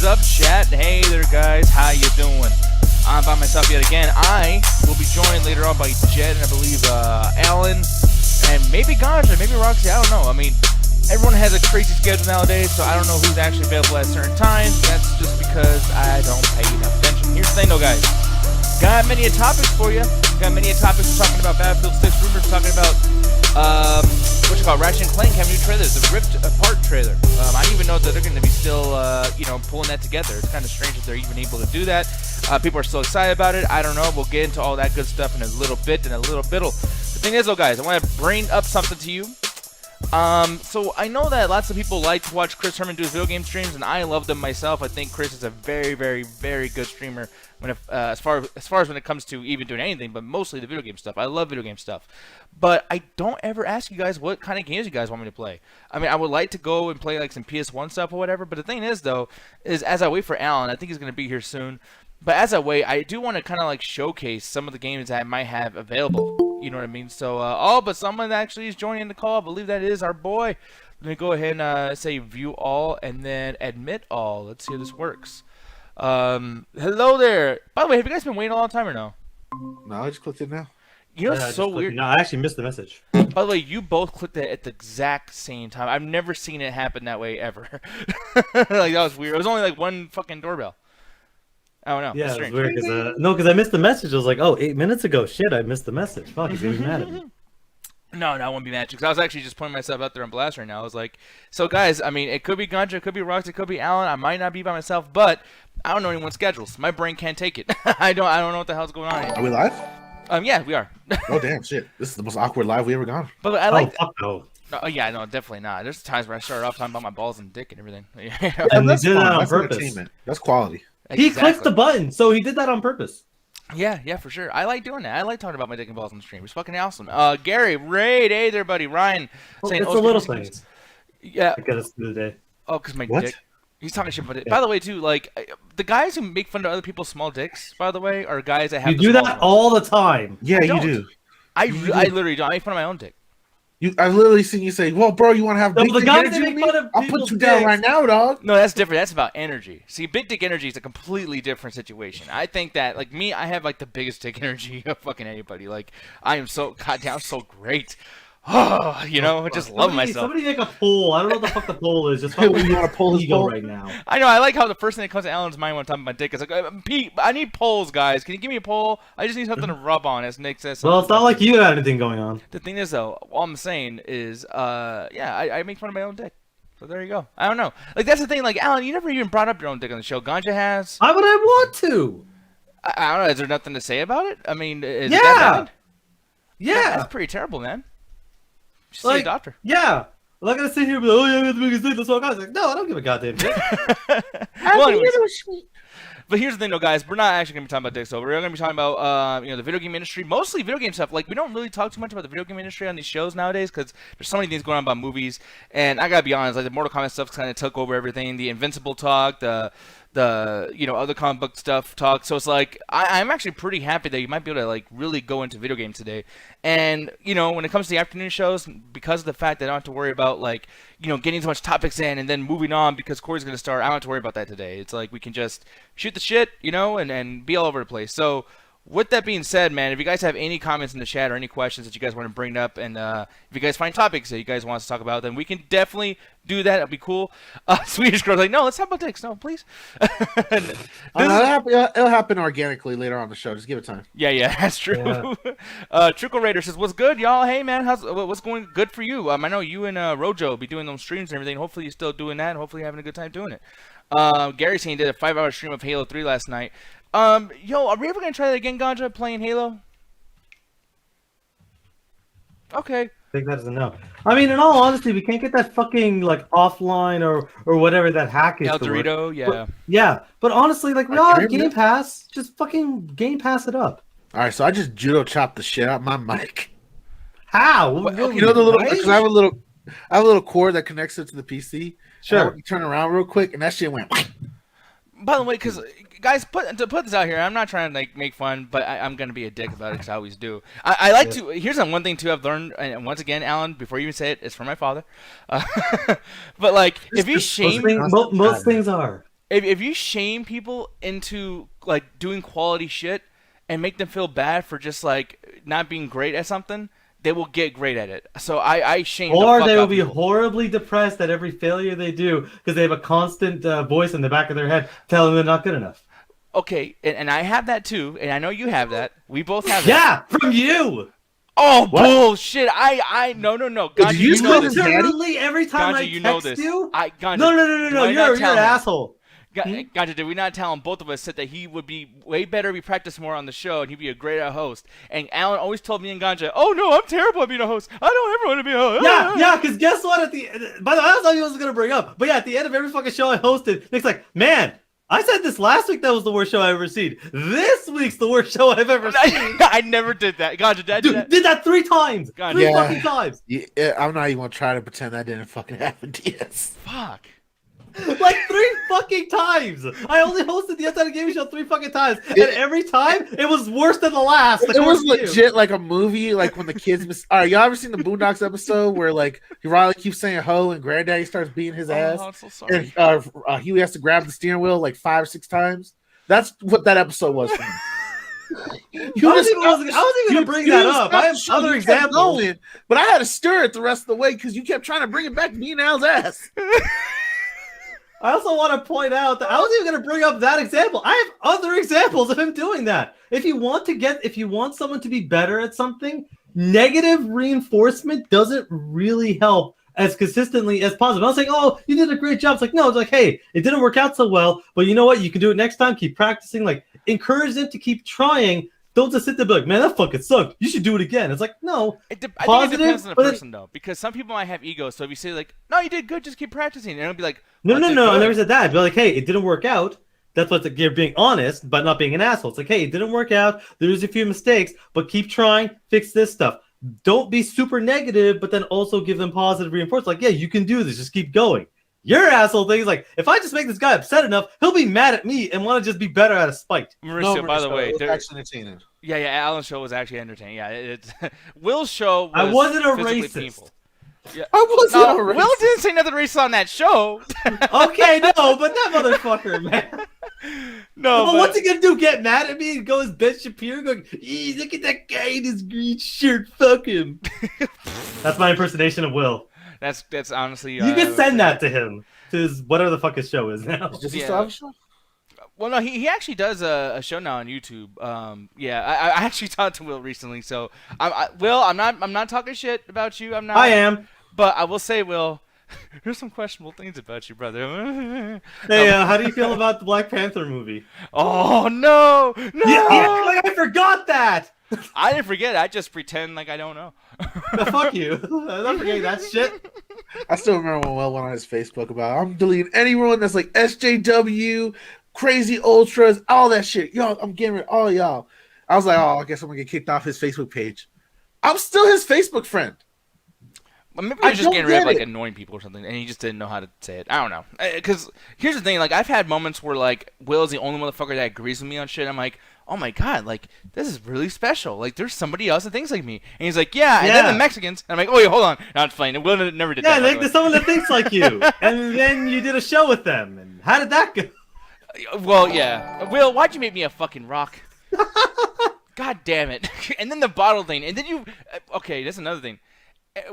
is up, chat? Hey there, guys. How you doing? I'm by myself yet again. I will be joined later on by Jed and I believe Alan and maybe Ganja, maybe Roxy. I don't know. I mean, everyone has a crazy schedule nowadays, so I don't know who's actually available at certain times. That's just because I don't pay enough attention. Here's the thing, though, guys. Got many topics for you. Got many topics. We're talking about Battlefield 6 rumors. Talking about what you call Ratchet and Clank having new trailers, the Rift Apart trailer. I didn't even know that they're going to be still, pulling that together. It's kind of strange that they're even able to do that. People are still excited about it. I don't know. We'll get into all that good stuff in a little bit. The thing is, though, guys, I want to bring up something to you. So I know that lots of people like to watch Chris Herman do his video game streams, and I love them myself. I think Chris is a very, very, very good streamer when as far as when it comes to even doing anything, but mostly the video game stuff. I love video game stuff, but I don't ever ask you guys what kind of games you guys want me to play. I mean, I would like to go and play like some PS1 stuff or whatever, but the thing is, though, is as I wait for Alan, I think he's going to be here soon. But as I wait, I do want to kind of like showcase some of the games that I might have available. You know what I mean? So, but someone actually is joining the call. I believe that is our boy. Let me go ahead and say view all and then admit all. Let's see how this works. Hello there. By the way, have you guys been waiting a long time or no? No, I just clicked it now. You know, it's so weird. No, I actually missed the message. By the way, you both clicked it at the exact same time. I've never seen it happen that way ever. Like, that was weird. It was only like one fucking doorbell. I don't know. Yeah, it's weird because I missed the message. I was like, oh, 8 minutes ago. Shit, I missed the message. Fuck, he's gonna be mad at me. No, I won't be mad at you because I was actually just putting myself out there on blast right now. I was like, so guys, I mean, it could be Ganja, it could be Rox, it could be Alan. I might not be by myself, but I don't know anyone's schedules. My brain can't take it. I don't know what the hell's going on here. Are we live? Yeah, we are. Oh damn, shit! This is the most awkward live we ever gone. But I like. Oh, fuck no. Oh yeah, no, definitely not. There's times where I started off talking about my balls and dick and everything. And they did that on That's purpose. entertainment. That's quality. He clicked the button, so he did that on purpose. Yeah, for sure. I like doing that. I like talking about my dick and balls on the stream. It's fucking awesome. Gary, Raid, hey there, buddy. Ryan, saying, it's the little things. Yeah. That got us through the day. Oh, because my What? dick. He's talking shit about it. Yeah. By the way, too, like the guys who make fun of other people's small dicks, by the way, are guys that have. You do that all the time. Yeah, you do. I literally don't. I make fun of my own dick. I've literally seen you say, "Well, bro, you want to have big the dick guys energy that with make me? fun of I'll put people's you down dicks. right now, dog." No, that's different. That's about energy. See, big dick energy is a completely different situation. I think that, like me, I have like the biggest dick energy of fucking anybody. Like I am so goddamn so great. Oh, you know, I just love myself. Somebody make a poll. I don't know what the fuck the poll is. Just Hey, you want to pull his ego poll right now. I know. I like how the first thing that comes to Alan's mind when I'm talking about dick is like, Pete, I need polls, guys. Can you give me a poll? I just need something to rub on, as Nick says. Well, it's not like you had anything going on. The thing is, though, all I'm saying is, I make fun of my own dick. So there you go. I don't know. Like, that's the thing. Like, Alan, you never even brought up your own dick on the show. Ganja has. Why would I want to? I don't know. Is there nothing to say about it? I mean, is it that bad? Yeah. That's pretty terrible, man. You should Like, see a doctor. Yeah. I'm not gonna sit here and be like, oh yeah, I got the biggest dick. That's all guys. Like, no, I don't give a goddamn shit. Well, anyways. But here's the thing, though, guys. We're not actually going to be talking about dicks, though. We're going to be talking about, the video game industry, mostly video game stuff. Like, we don't really talk too much about the video game industry on these shows nowadays because there's so many things going on about movies. And I got to be honest, like, the Mortal Kombat stuff kind of took over everything. The Invincible talk, the other comic book stuff talk. So it's like, I'm actually pretty happy that you might be able to, like, really go into video games today. And, when it comes to the afternoon shows, because of the fact that I don't have to worry about, like, getting so much topics in and then moving on because Corey's going to start, I don't have to worry about that today. It's like we can just shoot the shit, and be all over the place. So with that being said, man, if you guys have any comments in the chat or any questions that you guys want to bring up, and if you guys find topics that you guys want us to talk about, then we can definitely do that. It'll be cool. Swedish girl's like, no, let's talk about dicks. No, please. It'll happen organically later on the show. Just give it time. Yeah, that's true. Yeah. Trickle Raider says, what's good, y'all? Hey, man, what's going good for you? I know you and Rojo will be doing those streams and everything. Hopefully you're still doing that, and hopefully you're having a good time doing it. Gary saying he did a 5-hour stream of Halo 3 last night. Are we ever going to try that again, Ganja, playing Halo? Okay. I think that is a no. I mean, in all honesty, we can't get that fucking, like, offline or whatever that hack is. El Dorito, yeah. But honestly, like, we all have Game Pass. Just fucking Game Pass it up. All right, so I just judo chopped the shit out of my mic. How? You know the little, because I have a little cord that connects it to the PC. Sure. You turn around real quick, and that shit went. By the way, because guys, to put this out here, I'm not trying to like make fun, but I'm gonna be a dick about it because I always do. I like to. Here's one thing too I've learned, and once again, Alan, before you even say it, it's from my father. But like, if you shame, most things are. if you shame people into like doing quality shit and make them feel bad for just like not being great at something, they will get great at it. So I shame. Or the they fuck will out be people. horribly depressed at every failure they do because they have a constant voice in the back of their head telling them they're not good enough. Okay, and I have that too, and I know you have that. We both have that. Yeah, from you. Oh What? bullshit! No. Ganja, you you know this, this. Daddy? Literally every time Ganja, I you text know this. you. Ganja, No. You're an asshole. Ganja, did we not tell him? Both of us said that he would be way better if we practiced more on the show, and he'd be a greater host. And Alan always told me and Ganja, "Oh no, I'm terrible at being a host. I don't ever want to be a host." Yeah, because guess what? By the way, that's all I was gonna bring up. But yeah, at the end of every fucking show I hosted, Nick's like, "Man, I said this last week that was the worst show I ever seen. This week's the worst show I've ever seen." I never did that. Ganja, did I do Dude, that? did that 3 times. God, 3 yeah. fucking times. Yeah, I'm not even gonna try to pretend that didn't fucking happen. Yes. Fuck. Like 3 fucking times. I only hosted the Outside Gaming Show 3 fucking times, and every time it was worse than the last. It was legit like a movie, like when the kids miss. All right, y'all ever seen the Boondocks episode where like Riley keeps saying "ho" and Granddaddy starts beating his ass, I'm so sorry. and Huey has to grab the steering wheel like 5 or 6 times? That's what that episode was for me. I wasn't even gonna bring that up. I have other examples. Going, but I had to stir it the rest of the way because you kept trying to bring it back to me and Al's ass. I also want to point out that I wasn't even going to bring up that example. I have other examples of him doing that. If you want someone to be better at something, negative reinforcement doesn't really help as consistently as positive. I'm not saying, "Oh, you did a great job." It's like, no, it's like, "Hey, it didn't work out so well, but you know what? You can do it next time. Keep practicing." Like, encourage them to keep trying. Don't just sit there and be like, "Man, that fucking sucked. You should do it again." It's like, no. I think it depends on the person, though, because some people might have egos. So if you say like, "No, you did good. Just keep practicing," and it'll be like, No. "Well, I never said that. Be like, "Hey, it didn't work out." That's what you're being honest, but not being an asshole. It's like, "Hey, it didn't work out. There's a few mistakes, but keep trying. Fix this stuff." Don't be super negative, but then also give them positive reinforcement. Like, "Yeah, you can do this. Just keep going." Your asshole thing is like, if I just make this guy upset enough, he'll be mad at me and want to just be better out of spite. Mauricio, by the way, it was actually entertaining. Yeah, Alan's show was actually entertaining. Yeah, it's Will's show was I wasn't a physically racist. painful. Yeah. I wasn't a racist. Will didn't say nothing racist on that show. Okay, no, but that motherfucker, man. No, But but what's he gonna do? Get mad at me and go as Ben Shapiro going, "Look at that guy in his green shirt, fuck him." That's my impersonation of Will. that's honestly. You can send that to him, to his whatever the fuck his show is now. Does he Yeah. still have a show? Well, no, he actually does a show now on YouTube. Yeah, I actually talked to Will recently, so Will, I'm not talking shit about you. I'm not. I am. But I will say, Will, there's some questionable things about you, brother. Hey, how do you feel about the Black Panther movie? Oh no, no! Yeah, like I forgot that. I didn't forget. I just pretend like I don't know. No, fuck you. I'm not forgetting that shit. I still remember when Will went on his Facebook about, "I'm deleting anyone that's like SJW, Crazy Ultras, all that shit. Y'all, I'm getting rid of all y'all." I was like, "Oh, I guess I'm gonna get kicked off his Facebook page." I'm still his Facebook friend. Well, maybe he was just don't getting rid of get like it. annoying people or something, and he just didn't know how to say it. I don't know. Because here's the thing: like I've had moments where like Will's the only motherfucker that agrees with me on shit. I'm like, "Oh my god, like this is really special. Like there's somebody else that thinks like me." And he's like, "Yeah." And then Yeah. the Mexicans. And I'm like, "Oh wait, hold on." No, it's fine. Will never did Yeah, that. by like the way. there's someone that thinks like you, and then you did a show with them. And how did that go? Well, yeah. Will, why'd you make me a fucking rock? God damn it. And then the bottle thing. And then you... Okay, that's another thing.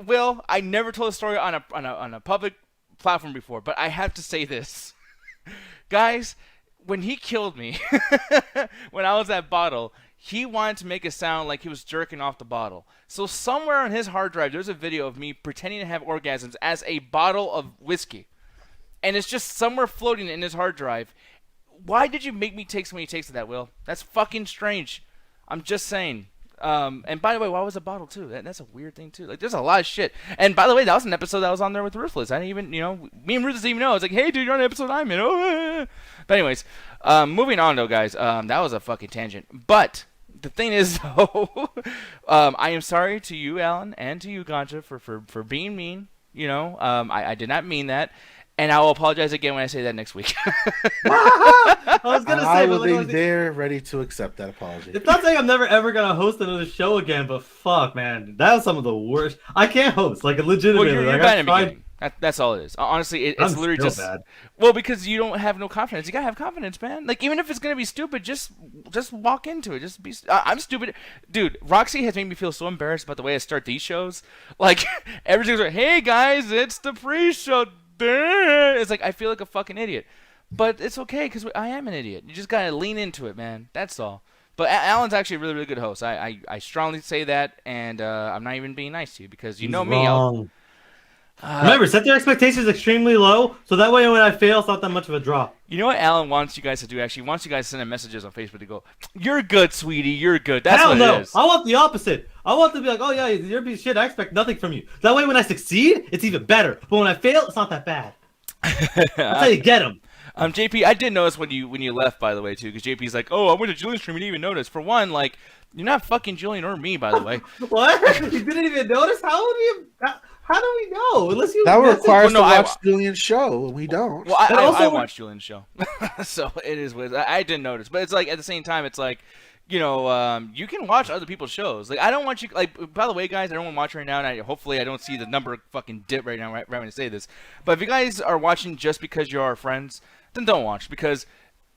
Will, I never told a story on a public platform before, but I have to say this. Guys, when he killed me, when I was at bottle, he wanted to make it sound like he was jerking off the bottle. So somewhere on his hard drive, there's a video of me pretending to have orgasms as a bottle of whiskey. And it's just somewhere floating in his hard drive. Why did you make me take so many takes of that, Will? That's fucking strange. I'm just saying. And by the way, why was a bottle too? That's a weird thing too. Like, there's a lot of shit. And by the way, that was an episode that was on there with Ruthless. I didn't even, me and Ruthless didn't even know. I was like, "Hey, dude, you're on an episode I'm in." Oh. But anyways, moving on though, guys. That was a fucking tangent. But the thing is, though, I am sorry to you, Alan, and to you, Ganja, for being mean. I did not mean that. And I will apologize again when I say that next week. I was gonna say, I but will like, be there, ready to accept that apology. it's not saying I'm never ever gonna host another show again, but fuck, man, that was some of the worst. I can't host, like, legitimately. Well, you're like, bad I in the tried. beginning. That's all it is. Honestly, it's I'm literally still just bad. well because you don't have no confidence. You gotta have confidence, man. Like even if it's gonna be stupid, just walk into it. Just be. I'm stupid, dude. Roxy has made me feel so embarrassed about the way I start these shows. Like everything's like, "Hey guys, it's the pre-show." It's like I feel like a fucking idiot, but it's okay because I am an idiot. You just gotta lean into it, man. That's all. But Alan's actually a really, really good host. I strongly say that, and I'm not even being nice to you because you know me. Wrong. Remember, set their expectations extremely low, so that way when I fail, it's not that much of a drop. You know what Alan wants you guys to do? Actually, he wants you guys to send him messages on Facebook to go, "You're good, sweetie. You're good." That's Hell what no! it is. I want the opposite. I want to be like, "Oh yeah, you're a piece of shit. I expect nothing from you." That way, when I succeed, it's even better. But when I fail, it's not that bad. That's how you get them. JP, I did notice when you left, by the way, too, because JP's like, "Oh, I went to Julian's stream and didn't even notice." For one, like, you're not fucking Julian or me, by the way. What? You didn't even notice? How do we know? Unless you. That would require us Well, no, to watch Julian's show, and we don't. Well, And also- I watched Julian's show, so it is weird. I didn't notice, but it's like at the same time, it's like, you know, you can watch other people's shows. Like I don't want you. Like by the way, guys, I don't want to watch right now, and hopefully I don't see the number fucking dip right now, right when I say this. But if you guys are watching just because you're our friends, then don't watch because.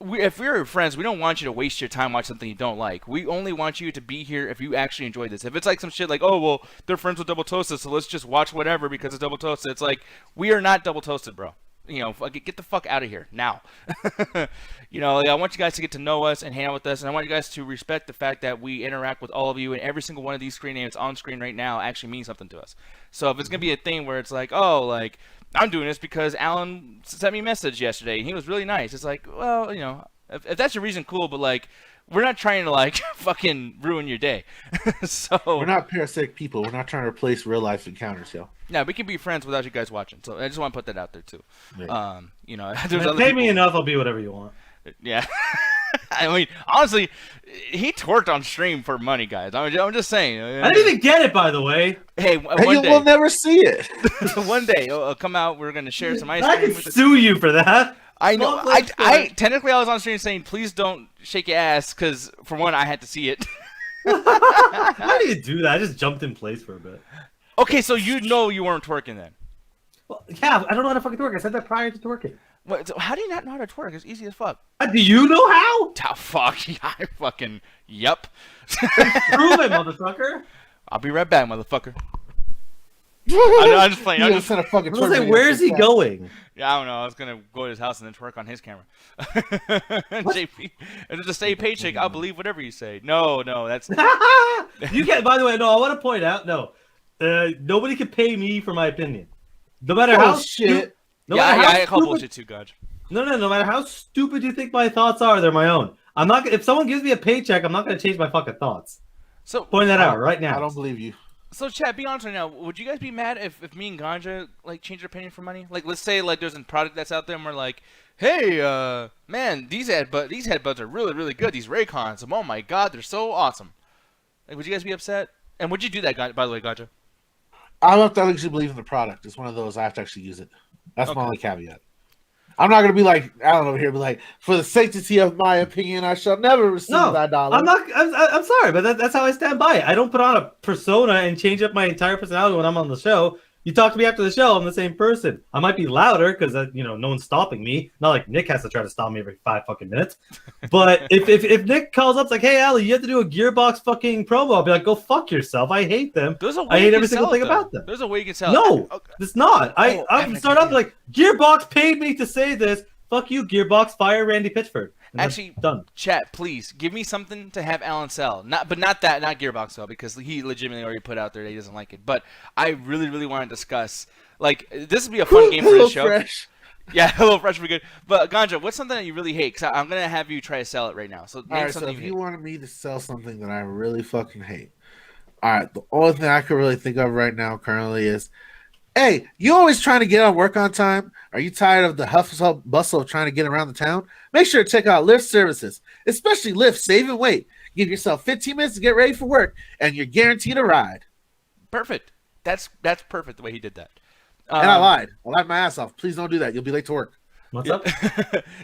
If we're your friends, we don't want you to waste your time watching something you don't like. We only want you to be here if you actually enjoy this. If it's like some shit like, oh, well, they're friends with Double Toasted, so let's just watch whatever because it's Double Toasted. It's like, we are not Double Toasted, bro. You know, get the fuck out of here now. You know, like, I want you guys to get to know us and hang out with us, and I want you guys to respect the fact that we interact with all of you, and every single one of these screen names on screen right now actually means something to us. So if it's going to be a thing where it's like, oh, like, I'm doing this because Alan sent me a message yesterday, and he was really nice. It's like, well, you know, if that's your reason, cool, but, like, we're not trying to, like, fucking ruin your day. So We're not parasitic people. We're not trying to replace real life encounters, yo. yeah, we can be friends without you guys watching. So I just want to put that out there, too. Yeah. You know, If there's you other pay people. me enough, I'll be whatever you want. Yeah. I mean, honestly, he twerked on stream for money, guys. I'm just saying. I didn't even get it, by the way. Hey, And one you day, will never see it. one day, it'll come out. We're gonna share some ice I cream. can With sue you for that. I know. Long life I story. technically I was on stream saying, please don't shake your ass, because for one, I had to see it. How do you do that? I just jumped in place for a bit. Okay, so you know you weren't twerking then. Well, yeah, I don't know how to fucking twerk. I said that prior to twerking. What, so how do you not know how to twerk? It's easy as fuck. Do you know how? Oh, fuck. Yeah, I fucking yep. Prove it, motherfucker. I'll be right back, motherfucker. I'm just playing. You I'm just just, sent a fucking I was twerk like, video where's to he chat. going? yeah, I don't know. I was gonna go to his house and then twerk on his camera. JP, if it's a steady paycheck, I'll believe whatever you say. No, that's You can't. By the way, no. I want to point out, no, nobody can pay me for my opinion. No matter how Bullshit. No yeah. matter how I call stupid- bullshit too, God. No matter how stupid you think my thoughts are, they're my own. I'm not. If someone gives me a paycheck, I'm not going to change my fucking thoughts. So, Point that out right now. I don't believe you. so chat. Be honest right now. Would you guys be mad if me and Ganja like change our opinion for money? Like, let's say like there's a product that's out there and we're like, hey, man, these headbuds are really, really good. These Raycons, oh my god, they're so awesome. Like, would you guys be upset? And would you do that, by the way, Ganja? I have to actually believe in the product. It's one of those I have to actually use it. That's Okay. my only caveat. I'm not gonna be like Alan over here, be like, for the sanctity of my opinion, I shall never receive No, that dollar. I'm not. I'm sorry, but that's how I stand by it. I don't put on a persona and change up my entire personality when I'm on the show. You talk to me after the show, I'm the same person. I might be louder because no one's stopping me. Not like Nick has to try to stop me every 5 fucking minutes. But if Nick calls up, it's like, hey, Ali, you have to do a Gearbox fucking promo. I'll be like, go fuck yourself. I hate them. There's a way I you hate can every single sell it, thing though. about them. There's a way you can sell No, it. Okay. it's not. Oh, I'm start off like Gearbox paid me to say this. Fuck you, Gearbox. Fire Randy Pitchford. And that's Actually, done. Chat, please give me something to have Alan sell. Not Gearbox sell, because he legitimately already put out there that he doesn't like it. But I really, really want to discuss. Like, this would be a fun game for Hello the show. Fresh. Yeah, Hello Fresh would be good. But Ganja, what's something that you really hate? Because I'm gonna have you try to sell it right now. So name All right, so something if you you hate. wanted me to sell something that I really fucking hate, all right, the only thing I could really think of right now currently is, hey, you always trying to get on work on time? Are you tired of the hustle bustle of trying to get around the town? Make sure to check out Lyft services, especially Lyft Save and Wait. Give yourself 15 minutes to get ready for work, and you're guaranteed a ride. Perfect. That's perfect the way he did that. And I lied. I lied my ass off. Please don't do that. You'll be late to work. What's up?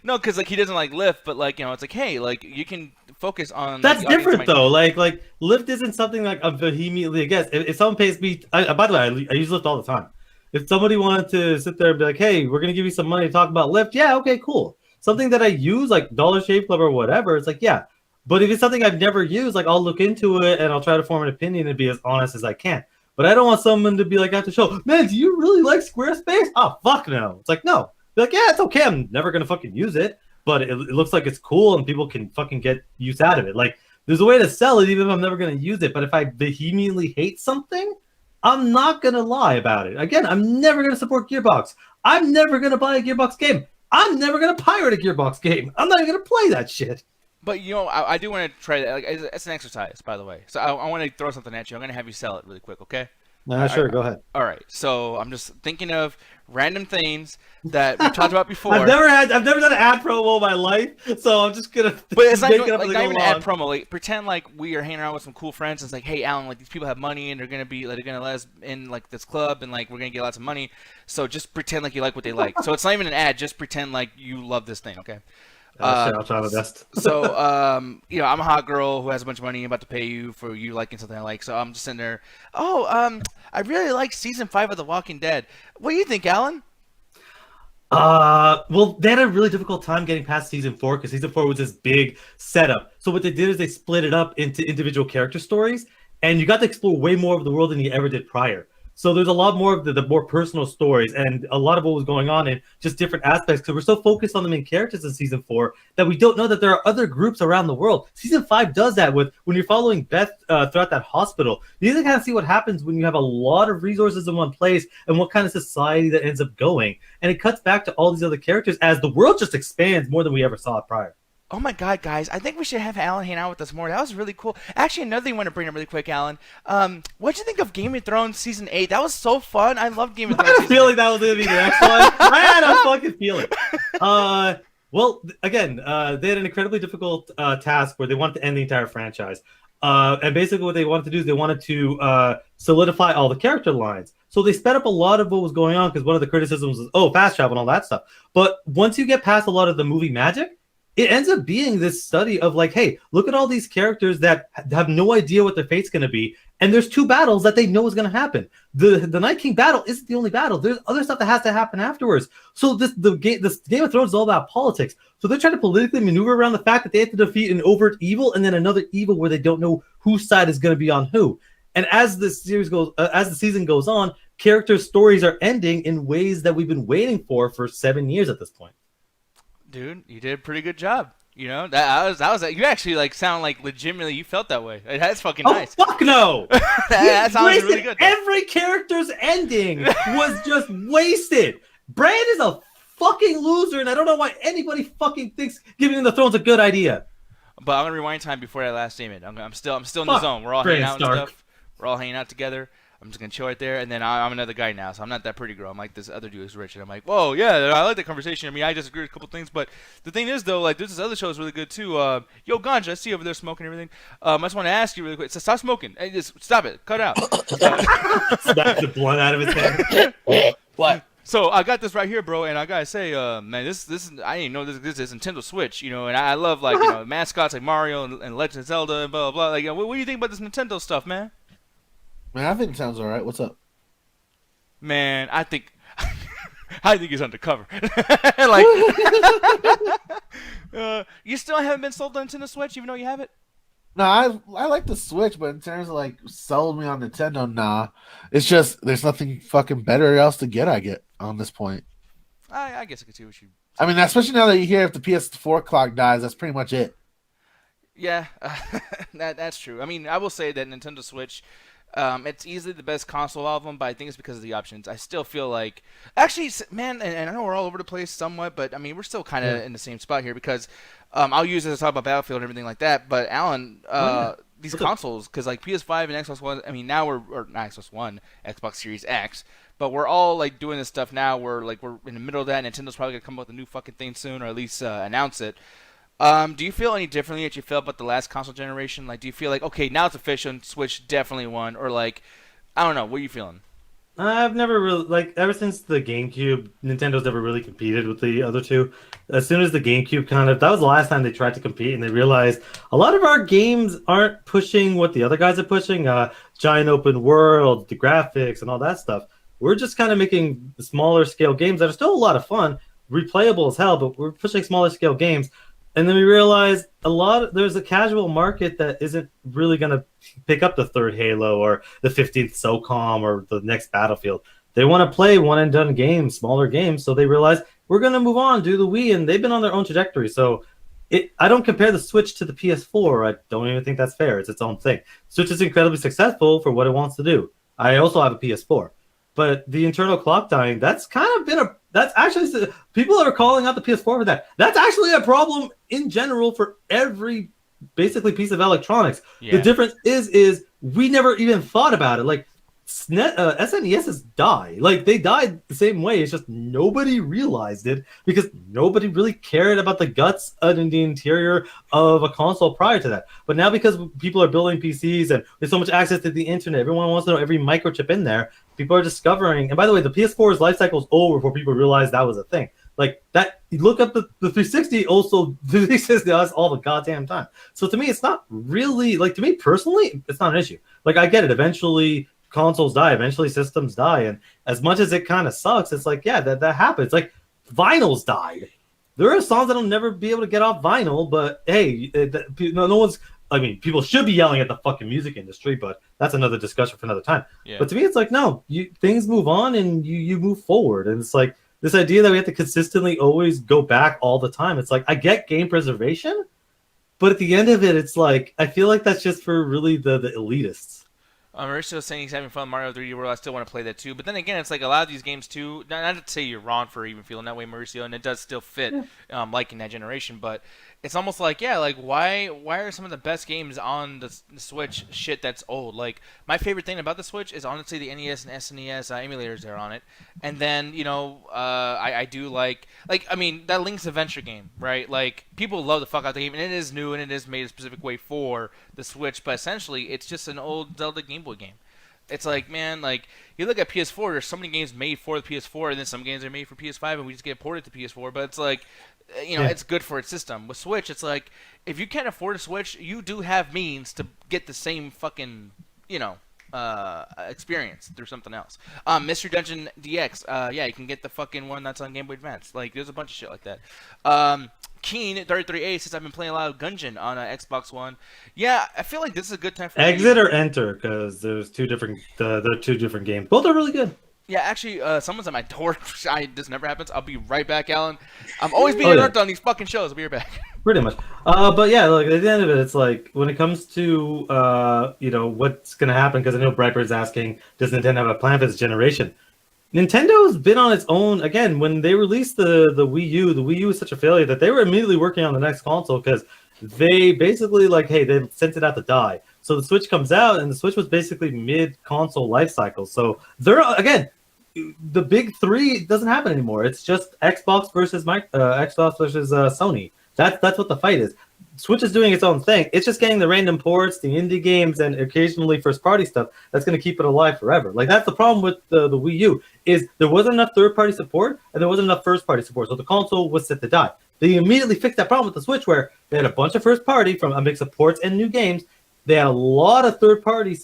No, because like he doesn't like Lyft, but like it's like, hey, like you can focus on. That's like, the audience different might- though. Like Lyft isn't something like I'm vehemently against. If someone pays me, by the way, I use Lyft all the time. If somebody wanted to sit there and be like, hey, we're going to give you some money to talk about Lyft, yeah, okay, cool. Something that I use, like Dollar Shave Club or whatever, it's like, yeah. But if it's something I've never used, like I'll look into it and I'll try to form an opinion and be as honest as I can. But I don't want someone to be like, after the show, man, do you really like Squarespace? Oh, fuck no. It's like, no. Be like, yeah, it's okay. I'm never going to fucking use it. But it looks like it's cool and people can fucking get use out of it. Like, there's a way to sell it even if I'm never going to use it. But if I vehemently hate something, I'm not going to lie about it. Again, I'm never going to support Gearbox. I'm never going to buy a Gearbox game. I'm never going to pirate a Gearbox game. I'm not even going to play that shit. But, you know, I do want to try that. Like, it's an exercise, by the way. So I want to throw something at you. I'm going to have you sell it really quick, okay? Sure, go ahead. All right. So I'm just thinking of random things that we talked about before. I've never done an ad promo in my life, so I'm just gonna. But it's not even, not even an ad promo. Like, pretend like we are hanging around with some cool friends. And it's like, hey, Alan, like these people have money and they're gonna let us in like this club and like we're gonna get lots of money. So just pretend like you like what they like. So it's not even an ad. Just pretend like you love this thing, okay? I'll try my best. So, you know, I'm a hot girl who has a bunch of money about to pay you for you liking something I like. So I'm just sitting there. Oh, I really like season 5 of The Walking Dead. What do you think, Alan? Well, they had a really difficult time getting past season 4 because season 4 was this big setup. So what they did is they split it up into individual character stories, and you got to explore way more of the world than you ever did prior. So there's a lot more of the more personal stories and a lot of what was going on in just different aspects because we're so focused on the main characters in season 4 that we don't know that there are other groups around the world. Season 5 does that with when you're following Beth throughout that hospital. You need to kind of see what happens when you have a lot of resources in one place and what kind of society that ends up going. And it cuts back to all these other characters as the world just expands more than we ever saw it prior. Oh my God, guys! I think we should have Alan hang out with us more. That was really cool. Actually, another thing I want to bring up really quick, Alan. What'd you think of Game of Thrones season 8? That was so fun. I love Game of Thrones. I had a feeling that was gonna be the next one. I had a fucking feeling. Well, again, they had an incredibly difficult task where they wanted to end the entire franchise. And basically, what they wanted to do is they wanted to solidify all the character lines. So they sped up a lot of what was going on because one of the criticisms was, fast travel and all that stuff. But once you get past a lot of the movie magic, it ends up being this study of like, hey, look at all these characters that have no idea what their fate's going to be. And there's 2 battles that they know is going to happen. The Night King battle isn't the only battle. There's other stuff that has to happen afterwards. So this Game of Thrones is all about politics. So they're trying to politically maneuver around the fact that they have to defeat an overt evil and then another evil where they don't know whose side is going to be on who. And as the season goes on, characters' stories are ending in ways that we've been waiting for 7 years at this point. Dude, you did a pretty good job. You know, that was you actually like sound like legitimately you felt that way. That's fucking nice. Oh fuck no! that sounds really good. Every character's ending was just wasted. Bran is a fucking loser, and I don't know why anybody fucking thinks giving him the throne's a good idea. But I'm gonna rewind time before that last statement. I'm still in the zone. We're all hanging out and stuff. We're all hanging out together. I'm just going to chill right there, and then I'm another guy now, so I'm not that pretty girl. I'm like this other dude who's rich, and I'm like, whoa, yeah, I like that conversation. I mean, I disagree with a couple things, but the thing is, though, like, this other show is really good, too. Yo, Ganja, I see you over there smoking and everything. I just want to ask you really quick. So stop smoking. Hey, just stop it. Cut it out. Smack the blunt out of his hand. What? So I got this right here, bro, and I gotta say, man, this is I didn't know this is Nintendo Switch, you know, and I love like mascots like Mario and Legend of Zelda and blah blah blah. Like, what do you think about this Nintendo stuff, man? Man, I think it sounds alright. What's up? Man, I think he's undercover. Like, you still haven't been sold on Nintendo Switch, even though you have it. No, I like the Switch, but in terms of like sold me on Nintendo, nah. It's just there's nothing fucking better else to get. I get on this point. I guess I could see what you. I mean, especially now that you hear if the PS4 clock dies, that's pretty much it. Yeah, that's true. I mean, I will say that Nintendo Switch. It's easily the best console album, but I think it's because of the options. I still feel like, actually, man, and I know we're all over the place somewhat, but I mean, we're still kind of in the same spot here because I'll use it to talk about Battlefield and everything like that. But Alan, these consoles, because like PS5 and Xbox One, I mean, now or not Xbox One, Xbox Series X, but we're all like doing this stuff now. We're in the middle of that. Nintendo's probably gonna come up with a new fucking thing soon, or at least announce it. Do you feel any differently that you felt about the last console generation? Like, do you feel like, okay, now it's official, Switch definitely won, or like, I don't know, what are you feeling? I've never really, ever since the GameCube, Nintendo's never really competed with the other two. As soon as the GameCube that was the last time they tried to compete, and they realized a lot of our games aren't pushing what the other guys are pushing, giant open world, the graphics, and all that stuff. we're just kind of making smaller scale games that are still a lot of fun, replayable as hell, but we're pushing smaller scale games. And then we realized there's a casual market that isn't really going to pick up the third Halo or the 15th SOCOM or the next Battlefield. They want to play one and done games, smaller games. So they realized we're going to move on, do the Wii, and they've been on their own trajectory. So I don't compare the Switch to the PS4. I don't even think that's fair. It's its own thing. Switch is incredibly successful for what it wants to do. I also have a PS4. But the internal clock dying, that's kind of been that's actually, people are calling out the PS4 for that. That's actually a problem in general for every basically piece of electronics. Yeah. The difference is we never even thought about it. Like SNESs die. Like they died the same way. It's just nobody realized it because nobody really cared about the guts in the interior of a console prior to that. But now because people are building PCs and there's so much access to the internet, everyone wants to know every microchip in there. People are discovering, and by the way, the PS4's life cycle is over before people realize that was a thing. Like that, you look up the 360, also the 360 does all the goddamn time. So to me, it's not really, like, to me personally, it's not an issue. Like I get it, eventually consoles die, eventually systems die, and as much as it kind of sucks, it's like, yeah, that happens. Like vinyls died. There are songs that'll never be able to get off vinyl, but hey, no one's, I mean, people should be yelling at the fucking music industry, but that's another discussion for another time. Yeah. But to me, it's like, no, things move on and you move forward. And it's like this idea that we have to consistently always go back all the time. It's like, I get game preservation, but at the end of it, it's like, I feel like that's just for really the elitists. Mauricio saying he's having fun with Mario 3D World. I still want to play that too. But then again, it's like a lot of these games too, not to say you're wrong for even feeling that way, Mauricio, and it does still fit liking that generation, but it's almost like, yeah, like why are some of the best games on the Switch shit that's old? Like my favorite thing about the Switch is honestly the NES and SNES emulators that are on it, and then I do like I mean that Link's Adventure game, right? Like people love the fuck out of the game, and it is new and it is made a specific way for the Switch, but essentially it's just an old Zelda Game Boy game. It's like, man, like you look at PS4, there's so many games made for the PS4, and then some games are made for PS5, and we just get ported to PS4. But it's like, it's good for its system. With Switch, it's like if you can't afford a Switch, you do have means to get the same fucking, experience through something else. Mystery Dungeon DX, you can get the fucking one that's on Game Boy Advance. Like, there's a bunch of shit like that. Keen 33A says I've been playing a lot of Gungeon on Xbox One. Yeah, I feel like this is a good time for exit or enter because there's two different games. Both are really good. Yeah, actually, someone's at my door. This never happens. I'll be right back, Alan. I'm always being interrupted on these fucking shows. I'll be right back. Pretty much. But yeah, look, at the end of it, it's like when it comes to what's gonna happen, because I know Brightbird's asking, does Nintendo have a plan for this generation? Nintendo's been on its own. Again, when they released the Wii U was such a failure that they were immediately working on the next console because they basically they sent it out to die. So the Switch comes out, and the Switch was basically mid-console life cycle. So they're, again, the big three doesn't happen anymore. It's just Xbox versus Sony. That's what the fight is. Switch is doing its own thing. It's just getting the random ports, the indie games, and occasionally first-party stuff that's going to keep it alive forever. Like, that's the problem with the Wii U, is there wasn't enough third-party support, and there wasn't enough first-party support, so the console was set to die. They immediately fixed that problem with the Switch, where they had a bunch of first-party from a mix of ports and new games. They had a lot of third-party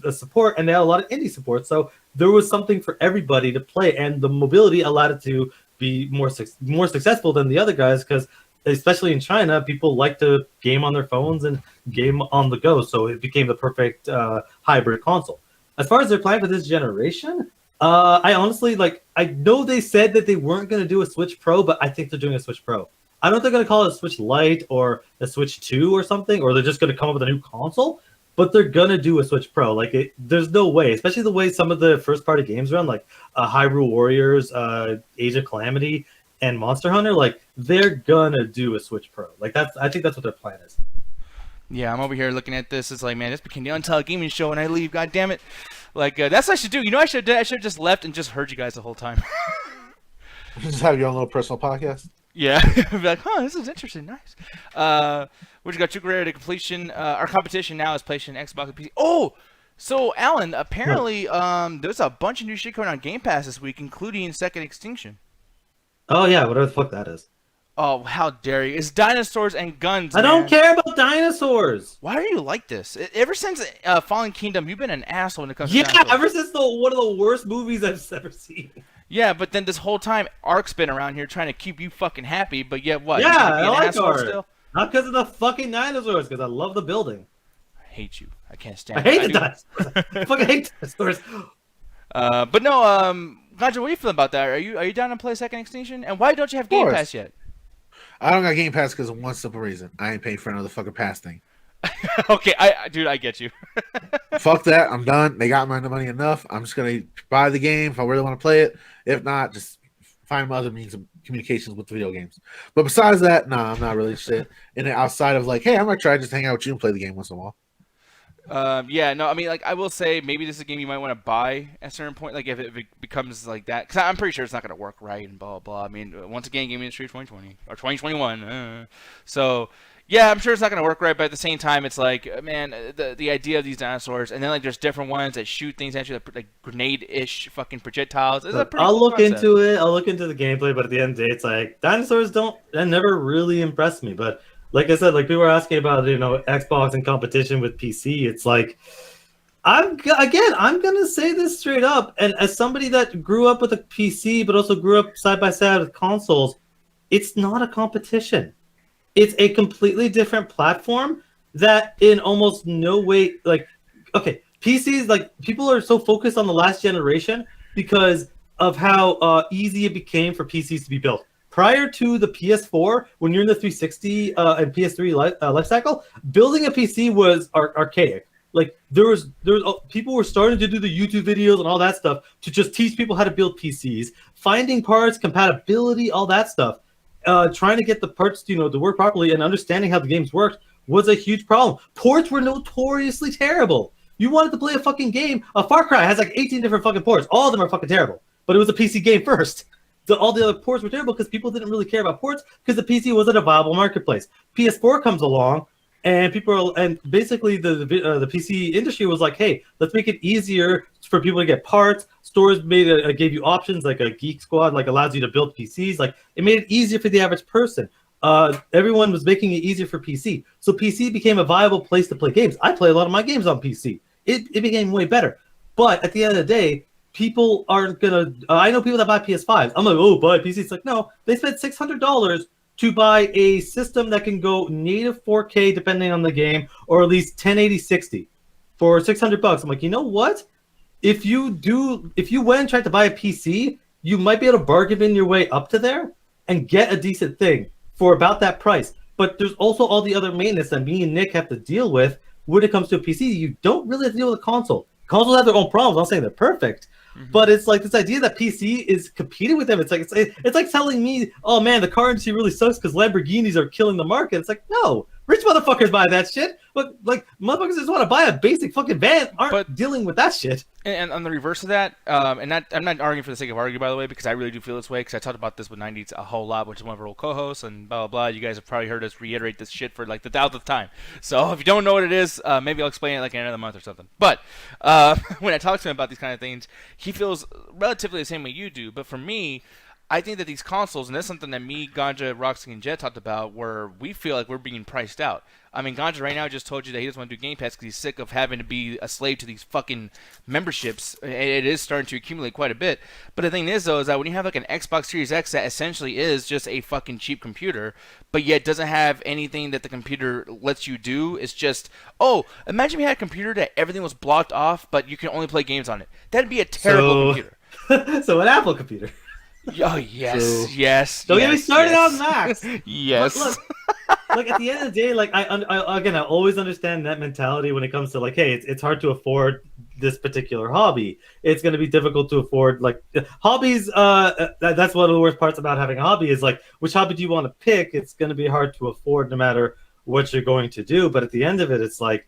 support, and they had a lot of indie support, so there was something for everybody to play, and the mobility allowed it to be more successful than the other guys, because especially in China, people like to game on their phones and game on the go, so it became the perfect hybrid console. As far as their plan for this generation, I honestly, I know they said that they weren't going to do a Switch Pro, but I think they're doing a Switch Pro. I don't think they're going to call it a Switch Lite or a Switch 2 or something, or they're just going to come up with a new console, but they're going to do a Switch Pro. There's no way, especially the way some of the first-party games run, like Hyrule Warriors, Age of Calamity, and Monster Hunter, they're gonna do a Switch Pro. I think that's what their plan is. Yeah, I'm over here looking at this. It's like, man, this became the Untitled Gaming Show, and I leave. God damn it! That's what I should do. I should have just left and just heard you guys the whole time. Just have your own little personal podcast. Yeah, be like, this is interesting. Nice. We just got Chuka Rare to completion. Our competition now is PlayStation, Xbox, and PC. Oh, so Alan, apparently, there's a bunch of new shit coming on Game Pass this week, including Second Extinction. Oh yeah, whatever the fuck that is. Oh, how dare you! It's dinosaurs and guns. I man. don't care about dinosaurs. Why are you like this? Ever since Fallen Kingdom, you've been an asshole when it comes to Yeah, dinosaurs. ever since one of the worst movies I've ever seen. Yeah, but then this whole time, Ark's been around here trying to keep you fucking happy, but yet what? Yeah, You're gonna be I an like asshole Ark. still? Not because of the fucking dinosaurs, because I love the building. I hate you. I can't stand. I hate the do. dinosaurs. I fucking hate dinosaurs. But no, Ganja, what do you feel about that? Are you down to play Second Extinction? And why don't you have Game course. Pass yet? I don't got Game Pass because of one simple reason. I ain't paying for another fucking pass thing. Okay, dude, I get you. Fuck that. I'm done. They got my money enough. I'm just gonna buy the game if I really want to play it. If not, just find other means of communications with video games. But besides that, nah, I'm not really shit. And outside of like, hey, I might try to just hang out with you and play the game once in a while. Yeah, no, I mean, like, I will say maybe this is a game you might want to buy at a certain point, like, if it becomes like that, because I'm pretty sure it's not going to work right and blah, blah, blah. I mean, once again, gaming industry 2020, or 2021, so, yeah, I'm sure it's not going to work right, but at the same time, it's like, man, the idea of these dinosaurs, and then, like, there's different ones that shoot things at you, like grenade-ish fucking projectiles. It's a pretty I'll cool look concept. into it. I'll look into the gameplay, but at the end of the day, it's like dinosaurs that never really impressed me. But like I said, like people were asking about, Xbox and competition with PC. It's like I'm gonna say this straight up, and as somebody that grew up with a PC, but also grew up side by side with consoles, it's not a competition. It's a completely different platform that in almost no way, like, okay, PCs, like, people are so focused on the last generation because of how easy it became for PCs to be built. Prior to the PS4, when you're in the 360 and PS3 life cycle, building a PC was archaic. Like, there was people were starting to do the YouTube videos and all that stuff to just teach people how to build PCs, finding parts, compatibility, all that stuff. Trying to get the parts, to work properly and understanding how the games worked was a huge problem. Ports were notoriously terrible. You wanted to play a fucking game. Far Cry has like 18 different fucking ports. All of them are fucking terrible. But it was a PC game first. All the other ports were terrible because people didn't really care about ports because the PC wasn't a viable marketplace. PS4 comes along, and basically the PC industry was like, hey, let's make it easier for people to get parts. Stores gave you options like a Geek Squad, like allows you to build PCs. Like, it made it easier for the average person. Everyone was making it easier for PC. So PC became a viable place to play games. I play a lot of my games on PC. It became way better. But at the end of the day, people aren't gonna. I know people that buy PS5s. I'm like, oh, buy a PC. It's like, no, they spent $600 to buy a system that can go native 4K depending on the game, or at least 1080 60 for $600. I'm like, you know what? If you went and tried to buy a PC, you might be able to bargain in your way up to there and get a decent thing for about that price. But there's also all the other maintenance that me and Nick have to deal with when it comes to a PC. You don't really have to deal with a console. Consoles have their own problems. I'm not saying they're perfect. But it's like this idea that PC is competing with them. It's like telling me, oh man, the car industry really sucks because Lamborghinis are killing the market. It's like, no, rich motherfuckers buy that shit. But like, motherfuckers just want to buy a basic fucking van, aren't dealing with that shit. And on the reverse of that, I'm not arguing for the sake of arguing, by the way, because I really do feel this way, because I talked about this with 90s a whole lot, which is one of our old co-hosts, and blah, blah, blah. You guys have probably heard us reiterate this shit for like the 1000th time. So if you don't know what it is, maybe I'll explain it like in another month or something. But when I talk to him about these kind of things, he feels relatively the same way you do. But for me, I think that these consoles, and that's something that me, Ganja, Roxy, and Jet talked about, where we feel like we're being priced out. I mean, Ganja right now just told you that he doesn't want to do Game Pass because he's sick of having to be a slave to these fucking memberships. It is starting to accumulate quite a bit. But the thing is, though, is that when you have like an Xbox Series X that essentially is just a fucking cheap computer, but yet doesn't have anything that the computer lets you do, it's just, oh, imagine we had a computer that everything was blocked off, but you can only play games on it. That'd be a terrible computer. So an Apple computer. Oh, yes, yes. Don't get me started on Macs. Yes. Look, like at the end of the day, like I always understand that mentality when it comes to like, hey, it's hard to afford this particular hobby. It's going to be difficult to afford like hobbies. That's one of the worst parts about having a hobby is like, which hobby do you want to pick? It's going to be hard to afford no matter what you're going to do. But at the end of it, it's like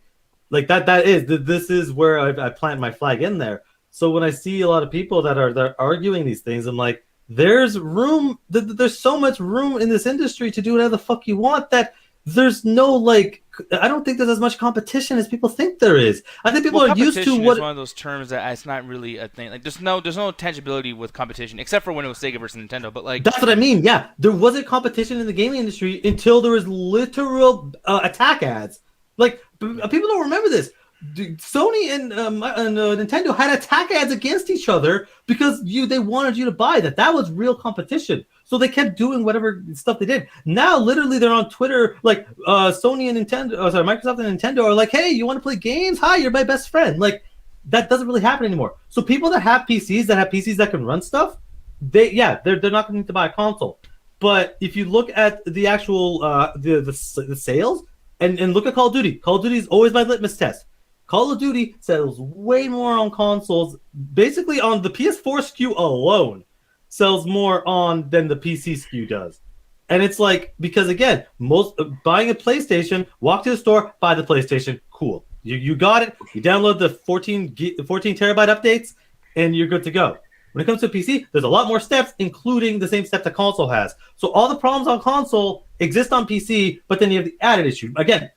this is where I plant my flag in there. So when I see a lot of people that are arguing these things, I'm like, there's so much room in this industry to do whatever the fuck you want that there's no like I don't think there's as much competition as people think there is. I think people are used to competition what is one of those terms that it's not really a thing. Like there's no tangibility with competition except for when it was Sega versus Nintendo. But like that's what I mean. Yeah, there wasn't competition in the gaming industry until there was literal attack ads. Like people don't remember this. Sony and Nintendo had attack ads against each other because they wanted you to buy that. That was real competition. So they kept doing whatever stuff they did. Now, literally, they're on Twitter, like Sony and Microsoft and Nintendo are like, "Hey, you want to play games? Hi, you're my best friend." Like that doesn't really happen anymore. So people that have PCs that can run stuff, they're not going to buy a console. But if you look at the actual the sales and look at Call of Duty is always my litmus test. Call of Duty sells way more on consoles, basically on the PS4 SKU alone, sells more on than the PC SKU does. And it's like, because again, most buying a PlayStation, walk to the store, buy the PlayStation, cool. You got it, you download the 14 terabyte updates, and you're good to go. When it comes to PC, there's a lot more steps, including the same steps the console has. So all the problems on console exist on PC, but then you have the added issue. Again,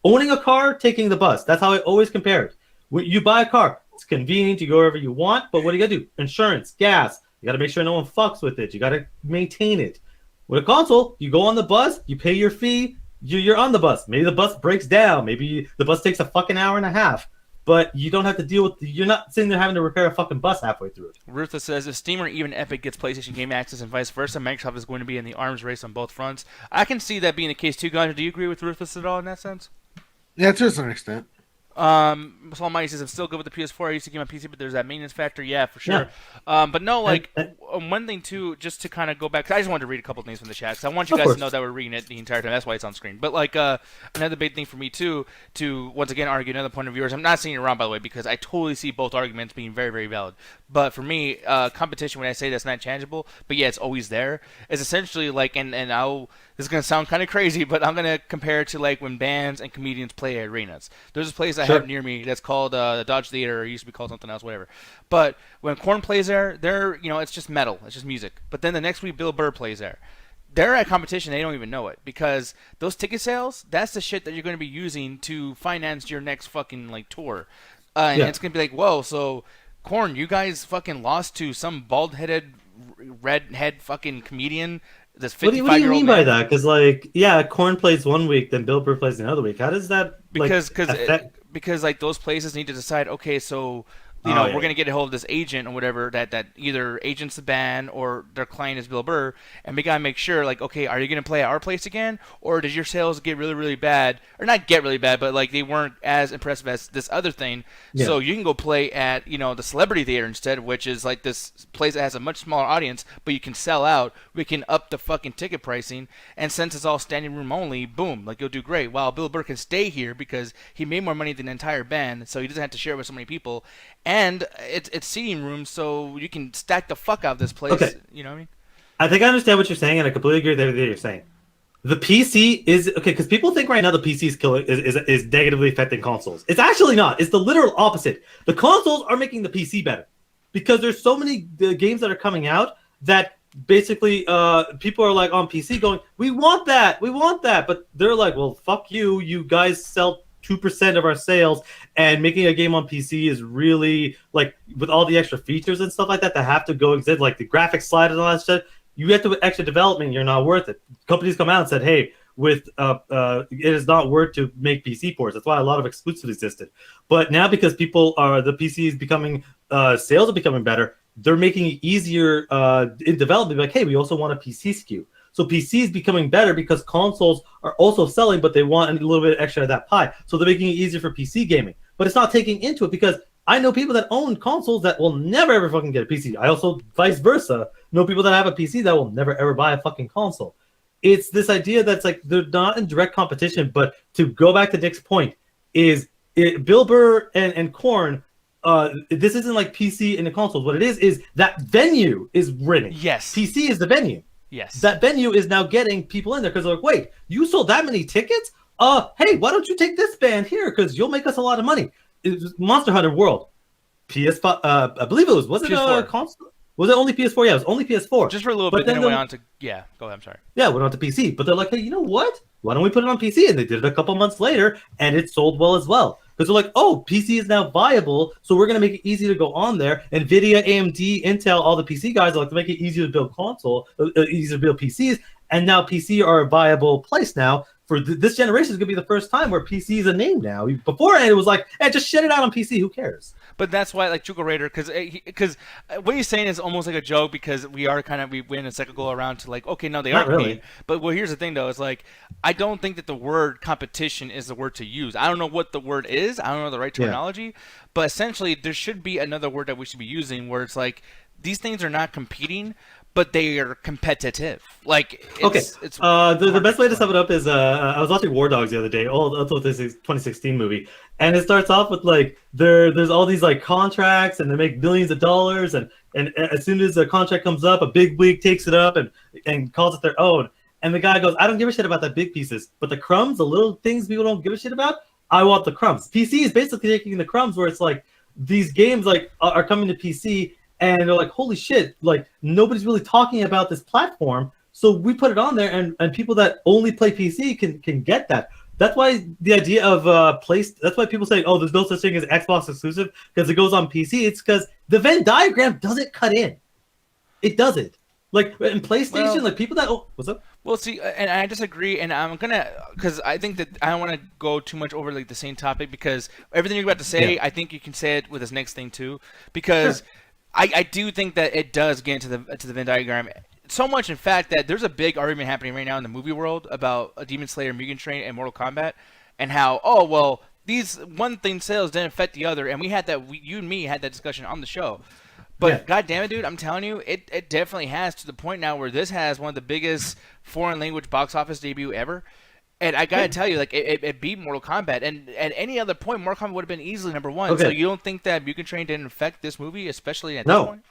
owning a car, taking the bus. That's how I always compare it. When you buy a car, it's convenient. You go wherever you want, but what do you got to do? Insurance, gas. You got to make sure no one fucks with it. You got to maintain it. With a console, you go on the bus, you pay your fee, you're on the bus. Maybe the bus breaks down. Maybe the bus takes a fucking hour and a half. But you don't have to deal with... You're not sitting there having to repair a fucking bus halfway through it. Ruthless says, if Steam or even Epic gets PlayStation Game Access and vice versa, Microsoft is going to be in the arms race on both fronts. I can see that being the case too, Ganja. Do you agree with Ruthless at all in that sense? Yeah, to a certain extent. Saul Mighty says, I'm still good with the PS4. I used to get my PC, but there's that maintenance factor. Yeah, for sure. Yeah. But no, like, one thing, too, just to kind of go back, because I just wanted to read a couple things from the chat, because I want you guys to know that we're reading it the entire time. That's why it's on screen. But, like, another big thing for me, too, to, once again, argue another point of view. I'm not saying you're wrong, by the way, because I totally see both arguments being very, very valid. But for me, competition, when I say that's not tangible, but yeah, it's always there, is essentially, like, and this is going to sound kind of crazy, but I'm going to compare it to, like, when bands and comedians play at arenas. There's a place I have near me that's called the Dodge Theater, or it used to be called something else, whatever. But when Korn plays there, it's just metal. It's just music. But then the next week, Bill Burr plays there. They're at competition. They don't even know it. Because those ticket sales, that's the shit that you're going to be using to finance your next fucking, like, tour. And it's going to be like, whoa, so, Korn, you guys fucking lost to some bald-headed, redhead fucking comedian. This 55-year-old what do you mean by that? Because, like, yeah, Korn plays one week, then Bill Burr plays another week. How does that, because like those places need to decide, okay, so we're going to get a hold of this agent or whatever that either agents the band or their client is Bill Burr, and we got to make sure, like, okay, are you going to play at our place again, or did your sales get really, really bad, or not get really bad, but like they weren't as impressive as this other thing, so you can go play at, the Celebrity Theater instead, which is like this place that has a much smaller audience, but you can sell out, we can up the fucking ticket pricing, and since it's all standing room only, boom, like you'll do great, while Bill Burr can stay here because he made more money than the entire band, so he doesn't have to share it with so many people, and it's seating rooms, so you can stack the fuck out of this place. Okay. You know what I mean? I think I understand what you're saying, and I completely agree with everything you're saying. The PC is okay because people think right now the PC is negatively affecting consoles. It's actually not. It's the literal opposite. The consoles are making the PC better because there's so many games that are coming out that basically people are like on PC going, we want that, but they're like, well, fuck you. You guys sell 2% of our sales, and making a game on PC is really, like, with all the extra features and stuff like that have to go exist, like the graphics slide and all that shit. You have to extra development, you're not worth it. Companies come out and said, hey, with it is not worth to make PC ports. That's why a lot of exclusives existed. But now because the PC is becoming, sales are becoming better, they're making it easier in development. Like, hey, we also want a PC SKU. So PC is becoming better because consoles are also selling, but they want a little bit extra of that pie. So they're making it easier for PC gaming. But it's not taking into it because I know people that own consoles that will never ever fucking get a PC. I also, vice versa, know people that have a PC that will never ever buy a fucking console. It's this idea that's like they're not in direct competition, but to go back to Dick's point, Bill Burr and Korn, this isn't like PC and the consoles. What it is that venue is winning. Yes. PC is the venue. Yes. That venue is now getting people in there because they're like, wait, you sold that many tickets? Hey, why don't you take this band here because you'll make us a lot of money. It was Monster Hunter World. PS5, I believe it was it PS4. a console? Was it only PS4? Yeah, it was only PS4. Just for a little But bit, then it then went on to yeah. Go ahead. I'm sorry. Yeah, went on to PC. But they're like, hey, you know what? Why don't we put it on PC? And they did it a couple months later, and it sold well as well. Because they're like, oh, PC is now viable, so we're going to make it easy to go on there. NVIDIA, AMD, Intel, all the PC guys are like to make it easier to build easier to build PCs. And now PC are a viable place now. For this generation is going to be the first time where PC is a name now. Beforehand, it was like, hey, just shut it out on PC. Who cares? But that's why, like Chuko Raider, because what he's saying is almost like a joke because we went a second go around to like, okay, no, they aren't really. mean. But well, here's the thing though, it's like I don't think that the word competition is the word to use. I don't know what the word is. I don't know the right terminology. But essentially, there should be another word that we should be using where it's like these things are not competing, but they are competitive. Like, it's the best way to sum it up is I was watching War Dogs the other day. Also, this is 2016 movie, and it starts off with like there's all these like contracts, and they make millions of dollars, and as soon as the contract comes up, a big wig takes it up and calls it their own. And the guy goes, I don't give a shit about the big pieces, but the crumbs, the little things people don't give a shit about, I want the crumbs. PC is basically taking the crumbs where it's like these games like are coming to PC. And they're like, holy shit, like nobody's really talking about this platform. So we put it on there and people that only play PC can get that. That's why the idea of that's why people say, oh, there's no such thing as Xbox exclusive because it goes on PC. It's because the Venn diagram doesn't cut in. It doesn't. Like in PlayStation, like people that what's up? Well, see, and I disagree, and I'm gonna because I think that I don't want to go too much over like the same topic because everything you're about to say, I think you can say it with this next thing too, because I do think that it does get into the Venn diagram so much, in fact, that there's a big argument happening right now in the movie world about a Demon Slayer, Mugen Train, and Mortal Kombat, and how these one thing sales didn't affect the other, and you and me had that discussion on the show. But God damn it, dude, I'm telling you, it definitely has to the point now where this has one of the biggest foreign language box office debut ever. And I gotta tell you, like it beat Mortal Kombat, and at any other point, Mortal Kombat would have been easily number one. Okay. So you don't think that Mugen Train didn't affect this movie, especially at this point?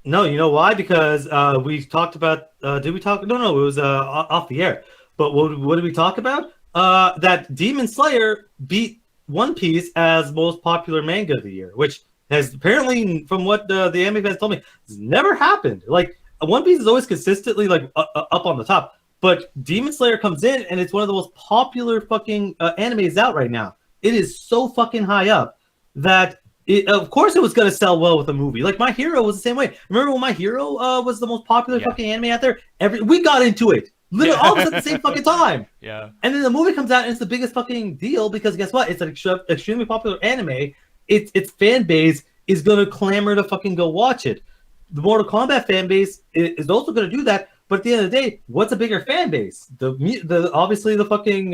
No, you know why? Because we talked about. Did we talk? No, it was off the air. But what did we talk about? That Demon Slayer beat One Piece as most popular manga of the year, which has apparently, from what the anime fans told me, has never happened. Like One Piece is always consistently like up on the top. But Demon Slayer comes in, and it's one of the most popular fucking animes out right now. It is so fucking high up that, of course, it was going to sell well with a movie. Like, My Hero was the same way. Remember when My Hero was the most popular fucking anime out there? We got into it. Literally all of us at the same fucking time. Yeah. And then the movie comes out, and it's the biggest fucking deal because guess what? It's an extremely popular anime. Its fan base is going to clamor to fucking go watch it. The Mortal Kombat fan base is also going to do that. But at the end of the day, what's a bigger fan base? The obviously the fucking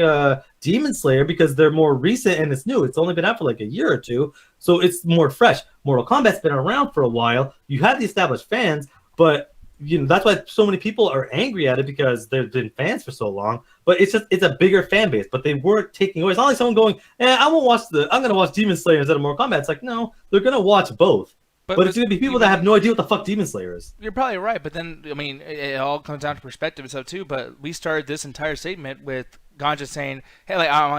Demon Slayer because they're more recent and it's new. It's only been out for like a year or two, so it's more fresh. Mortal Kombat's been around for a while. You have the established fans, but that's why so many people are angry at it because they've been fans for so long. But it's a bigger fan base. But they weren't taking away. It's not like someone going, I'm gonna watch Demon Slayer instead of Mortal Kombat. It's like no, they're gonna watch both. But it's going to be people that have no idea what the fuck Demon Slayer is. You're probably right, but then, I mean, it all comes down to perspective and stuff, too, but we started this entire statement with Ganja saying, hey,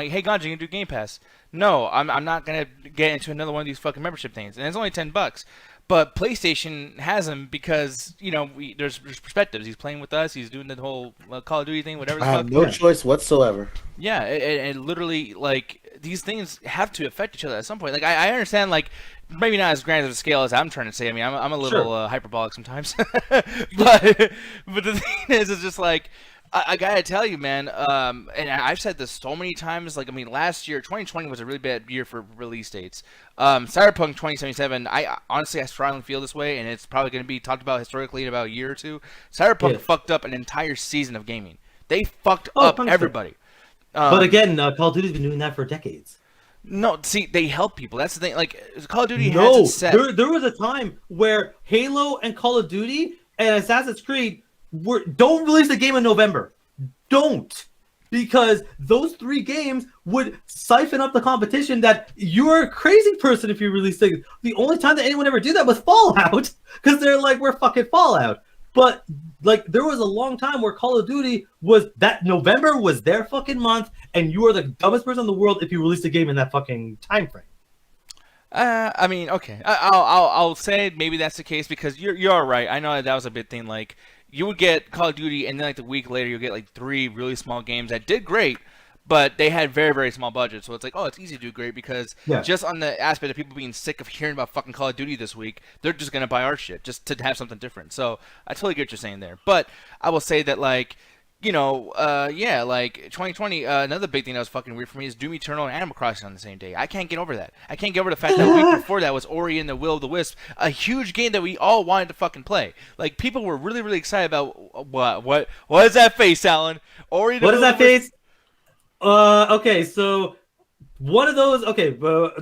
hey, Ganja, you can do Game Pass. No, I'm not going to get into another one of these fucking membership things, and it's only $10. But PlayStation has him because, there's perspectives. He's playing with us. He's doing the whole Call of Duty thing, whatever the fuck. I have no choice whatsoever. Yeah, and literally, like, these things have to affect each other at some point. Like, I understand, like, maybe not as grand of a scale as I'm trying to say. I mean, I'm a little hyperbolic sometimes. but the thing is, it's just like, I gotta tell you, man, and I've said this so many times, like, I mean, last year, 2020 was a really bad year for release dates. Cyberpunk 2077, I strongly feel this way, and it's probably going to be talked about historically in about a year or two. Cyberpunk fucked up an entire season of gaming. They fucked up 100%. Everybody. But again, Call of Duty's been doing that for decades. No, see, they help people. That's the thing. Like, Call of Duty has it set. There was a time where Halo and Call of Duty and Assassin's Creed don't release the game in November. Don't. Because those three games would siphon up the competition that you're a crazy person if you release things. The only time that anyone ever did that was Fallout. Because they're like, we're fucking Fallout. But like there was a long time where Call of Duty was that November was their fucking month, and you are the dumbest person in the world if you released a game in that fucking time frame. I mean, okay. I'll say maybe that's the case because you're right. I know that was a big thing. Like you would get Call of Duty, and then like the week later you'll get like 3 really small games that did great, but they had very very small budgets. So it's like, oh, it's easy to do great because just on the aspect of people being sick of hearing about fucking Call of Duty this week, they're just gonna buy our shit just to have something different. So I totally get what you're saying there. But I will say that like. Like 2020, another big thing that was fucking weird for me is Doom Eternal and Animal Crossing on the same day. I can't get over that. I can't get over the fact that a week before that was Ori and the Will of the Wisp, a huge game that we all wanted to fucking play. Like, people were really, really excited about what is that face, Alan? Ori. What is that face? Okay, so one of those. Okay,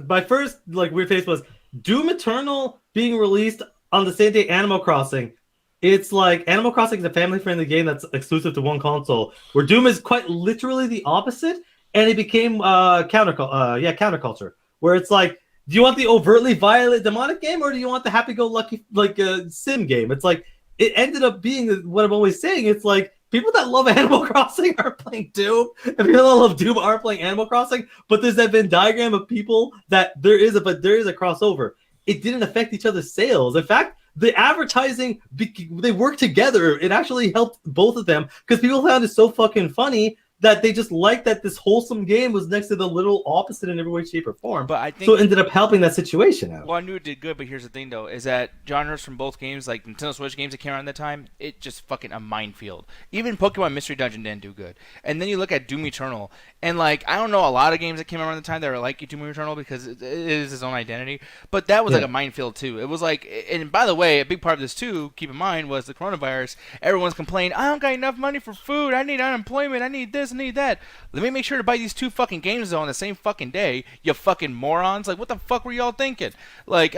my first like weird face was Doom Eternal being released on the same day Animal Crossing. It's like Animal Crossing is a family-friendly game that's exclusive to one console, where Doom is quite literally the opposite, and it became counterculture, where it's like, do you want the overtly violent demonic game, or do you want the happy-go-lucky like sim game? It's like it ended up being what I'm always saying. It's like people that love Animal Crossing are playing Doom, and people that love Doom are playing Animal Crossing. But there's that Venn diagram of people that there is a crossover. It didn't affect each other's sales. In fact, the advertising, they work together. It actually helped both of them because people found it so fucking funny that they just liked that this wholesome game was next to the little opposite in every way, shape, or form. But I think so it ended up helping that situation out. Well, I knew it did good, but here's the thing, though, is that genres from both games, like Nintendo Switch games that came around at that time, it just fucking a minefield. Even Pokemon Mystery Dungeon didn't do good. And then you look at Doom Eternal, and like, I don't know a lot of games that came around the time that were like Doom Eternal because it is its own identity, but that was like a minefield, too. It was like, and by the way, a big part of this, too, keep in mind, was the coronavirus. Everyone's complaining, I don't got enough money for food, I need unemployment, I need this, I need that. Let me make sure to buy these 2 fucking games though on the same fucking day, you fucking morons. Like, what the fuck were y'all thinking? Like,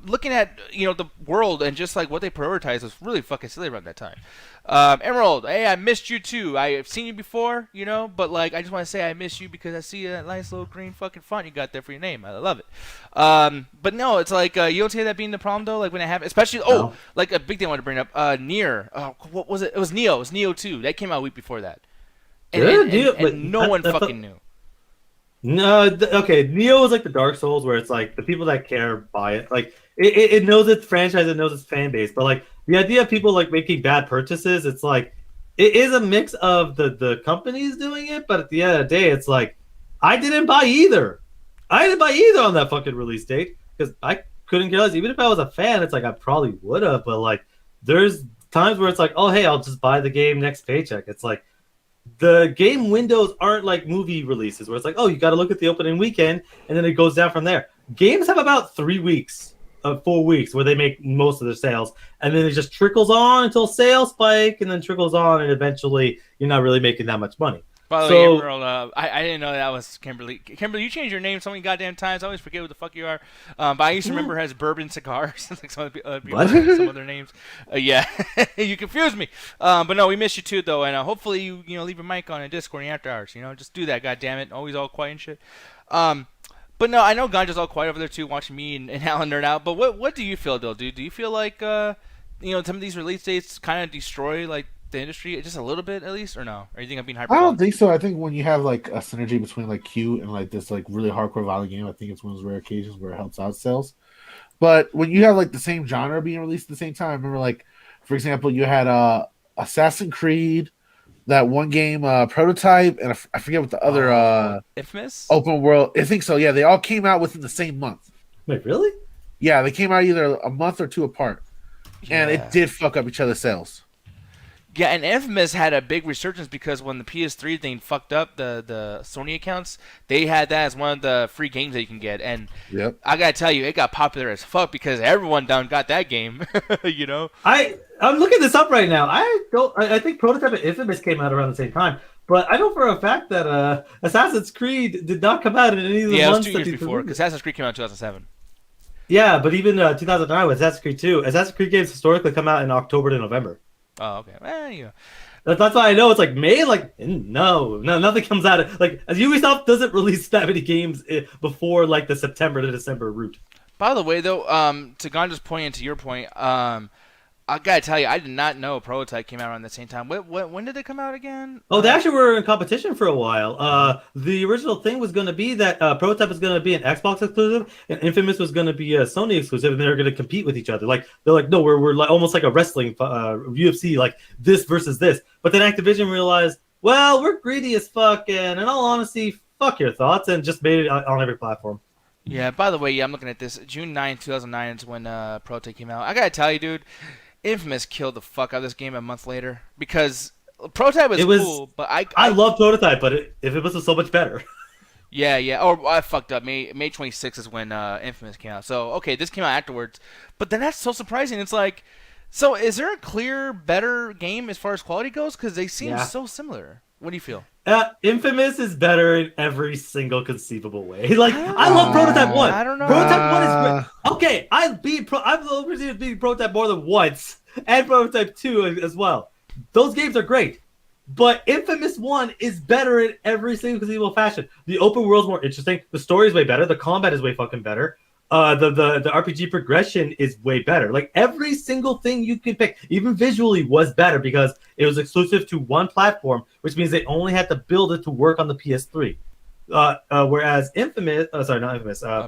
looking at, the world and just like what they prioritized was really fucking silly around that time. Emerald, hey, I missed you too. I've seen you before, but like, I just want to say I miss you because I see that nice little green fucking font you got there for your name. I love it. But no, it's like, you don't see that being the problem though, like when it happens, especially, like a big thing I wanted to bring up, Nier. What was it? It was Neo. It was Neo 2. That came out a week before that. And no one fucking knew. No, okay. Neo is like the Dark Souls, where it's like the people that care buy it. Like it knows its franchise, it knows its fan base. But like the idea of people like making bad purchases, it's like it is a mix of the companies doing it. But at the end of the day, it's like I didn't buy either. I didn't buy either on that fucking release date because I couldn't care less. Even if I was a fan, it's like I probably would have. But like there's times where it's like, oh hey, I'll just buy the game next paycheck. It's like. The game windows aren't like movie releases where it's like, oh, you got to look at the opening weekend and then it goes down from there. Games have about 3 weeks, 4 weeks where they make most of their sales, and then it just trickles on until sales spike, and then trickles on, and eventually you're not really making that much money. By the way, Emerald, I didn't know that was Kimberly. Kimberly, you changed your name so many goddamn times. I always forget what the fuck you are. But I used to remember her as Bourbon Cigars. Like some other names. Yeah, you confused me. But no, we miss you too, though. And hopefully you leave your mic on in Discord after hours. Just do that, goddammit. Always all quiet and shit. But no, I know Ganja's all quiet over there too, watching me and Alan nerd out. But what do you feel, though, dude? Do you feel like some of these release dates kind of destroy like the industry just a little bit at least, or no? Or you think I'm being hyper? I don't think so. I think when you have like a synergy between like Q and like this like really hardcore violent game, I think it's one of those rare occasions where it helps out sales. But when you have like the same genre being released at the same time, I remember like for example, you had Assassin's Creed, that one game Prototype, and I forget what the other Infamous open world. I think so. Yeah, they all came out within the same month. Wait, really? Yeah, they came out either a month or 2 apart, and it did fuck up each other's sales. Yeah, and Infamous had a big resurgence because when the PS3 thing fucked up the Sony accounts, they had that as one of the free games that you can get. And I gotta tell you, it got popular as fuck because everyone down got that game. I'm looking this up right now. I think Prototype and Infamous came out around the same time. But I know for a fact that Assassin's Creed did not come out in any of the months. Yeah, it was 2 years before because Assassin's Creed came out in 2007. Yeah, but even 2009 with Assassin's Creed 2. Assassin's Creed games historically come out in October to November. Oh, okay. Well, yeah. That's why I know it's like May. Like no, nothing comes out of like Ubisoft doesn't release that many games before like the September to December route. By the way, though, to Ganja's point and to your point, I I gotta tell you, I did not know Prototype came out around the same time. When did it come out again? Oh, they actually were in competition for a while. The original thing was going to be that Prototype was going to be an Xbox exclusive, and Infamous was going to be a Sony exclusive, and they were going to compete with each other. Like they're like, no, we're like almost like a wrestling UFC, like this versus this. But then Activision realized, well, we're greedy as fuck, and in all honesty, fuck your thoughts, and just made it on every platform. Yeah. By the way, yeah, I'm looking at this. June 9th, 2009 is when Prototype came out. I gotta tell you, dude. Infamous killed the fuck out of this game a month later because Prototype was cool, but I love Prototype, but Infamous was so much better. Yeah. Oh, I fucked up. May 26th is when Infamous came out. So okay, this came out afterwards, but then that's so surprising. It's like, so is there a clear better game as far as quality goes? Because they seem so similar. What do you feel? Infamous is better in every single conceivable way. Like I love Prototype 1. I don't know. Prototype 1 is great. Okay, I've the opportunity to beat Prototype more than once, and Prototype 2 as well. Those games are great, but Infamous 1 is better in every single conceivable fashion. The open world's more interesting. The story is way better. The combat is way fucking better. The RPG progression is way better. Like every single thing you can pick, even visually, was better because it was exclusive to one platform, which means they only had to build it to work on the PS3. Whereas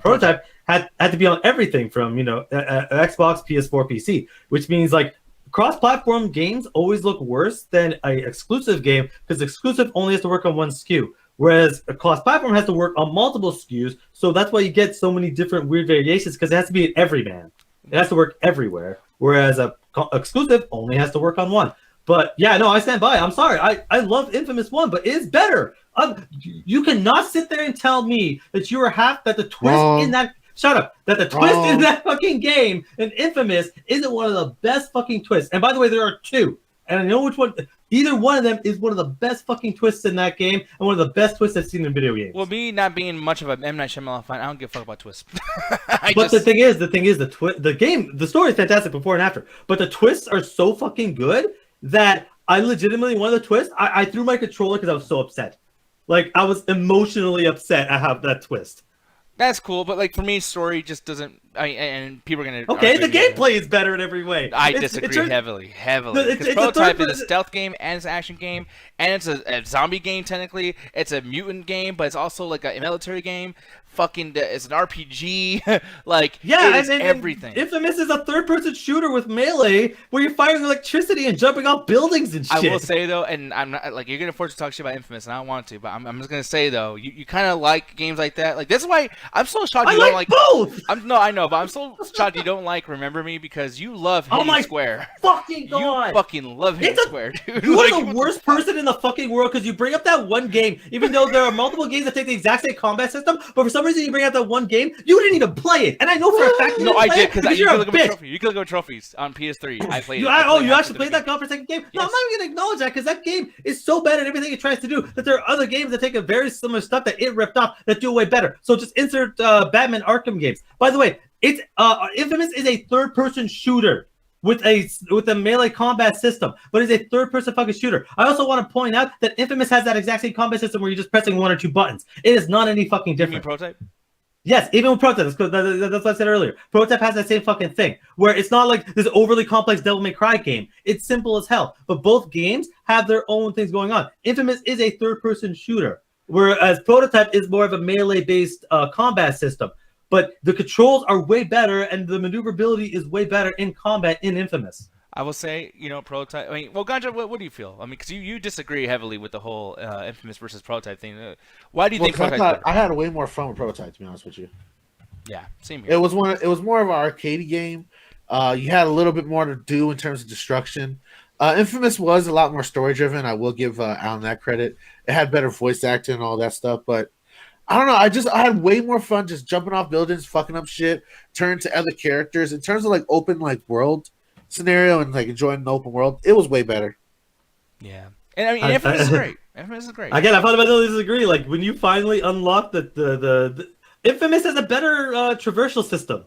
Prototype had to be on everything from Xbox, PS4, PC, which means like cross-platform games always look worse than an exclusive game because exclusive only has to work on one SKU. Whereas a cross-platform has to work on multiple SKUs, so that's why you get so many different weird variations because it has to be an everyman. It has to work everywhere. Whereas a exclusive only has to work on one. But yeah, no, I stand by. I'm sorry. I love Infamous 1, but it's better. You cannot sit there and tell me that you are that the twist in that. Shut up. That the twist in that fucking game in Infamous isn't one of the best fucking twists. And by the way, there are two. And I know which one. Either one of them is one of the best fucking twists in that game and one of the best twists I've seen in video games. Well, me not being much of a M. Night Shyamalan fan, I don't give a fuck about twists. The thing is, the story is fantastic before and after. But the twists are so fucking good that I legitimately, one of the twists, I threw my controller because I was so upset. Like, I was emotionally upset at how that twist. That's cool, but like for me, story just doesn't. And people are gonna. Okay, the gameplay is better in every way. I disagree heavily. Because Prototype is a stealth game and it's an action game and it's a zombie game. Technically, it's a mutant game, but it's also like a military game. It's an RPG. Like it's everything. Infamous is a third-person shooter with melee where you're firing electricity and jumping off buildings and shit. I will say though, and I'm not like you're gonna force to talk shit about Infamous, and I don't want to, but I'm just gonna say though, you kind of like games like that. Like this is why I'm so shocked you don't like both. I know, but I'm so shocked you don't like Remember Me because you love Hitting Square. Fucking god! You fucking love Hitting Square, dude. You are the worst person in the fucking world because you bring up that one game, even though there are multiple games that take the exact same combat system, but for some reason you bring out that one game, you didn't even play it, and I know for a fact you didn't I play did because you you're can a bitch. trophy. You can look at trophies on PS3. I played it. You actually played that for a second game? Yes. No, I'm not even gonna acknowledge that because that game is so bad at everything it tries to do that there are other games that take a very similar stuff that it ripped off that do way better. So just insert Batman Arkham games. By the way, it's Infamous is a third-person shooter with a melee combat system, but it's a third-person fucking shooter. I also want to point out that Infamous has that exact same combat system where you're just pressing one or two buttons. It is not any fucking different. You mean Prototype? Yes, even with Prototype, that's what I said earlier. Prototype has that same fucking thing, where it's not like this overly complex Devil May Cry game. It's simple as hell, but both games have their own things going on. Infamous is a third-person shooter, whereas Prototype is more of a melee-based combat system. But the controls are way better, and the maneuverability is way better in combat in Infamous. I will say, Prototype. I mean, well, Ganja, what do you feel? I mean, because you disagree heavily with the whole Infamous versus Prototype thing. Why do you think Prototype? I had way more fun with Prototype, to be honest with you. Yeah, same here. It was more of an arcade game. You had a little bit more to do in terms of destruction. Infamous was a lot more story driven. I will give Alan that credit. It had better voice acting and all that stuff, but I don't know. I had way more fun just jumping off buildings, fucking up shit, turning to other characters. In terms of like open like world scenario and like enjoying the open world, it was way better. Yeah, and I mean, Infamous is great. Infamous is great. Again, I fundamentally disagree. Like when you finally unlock the Infamous has a better traversal system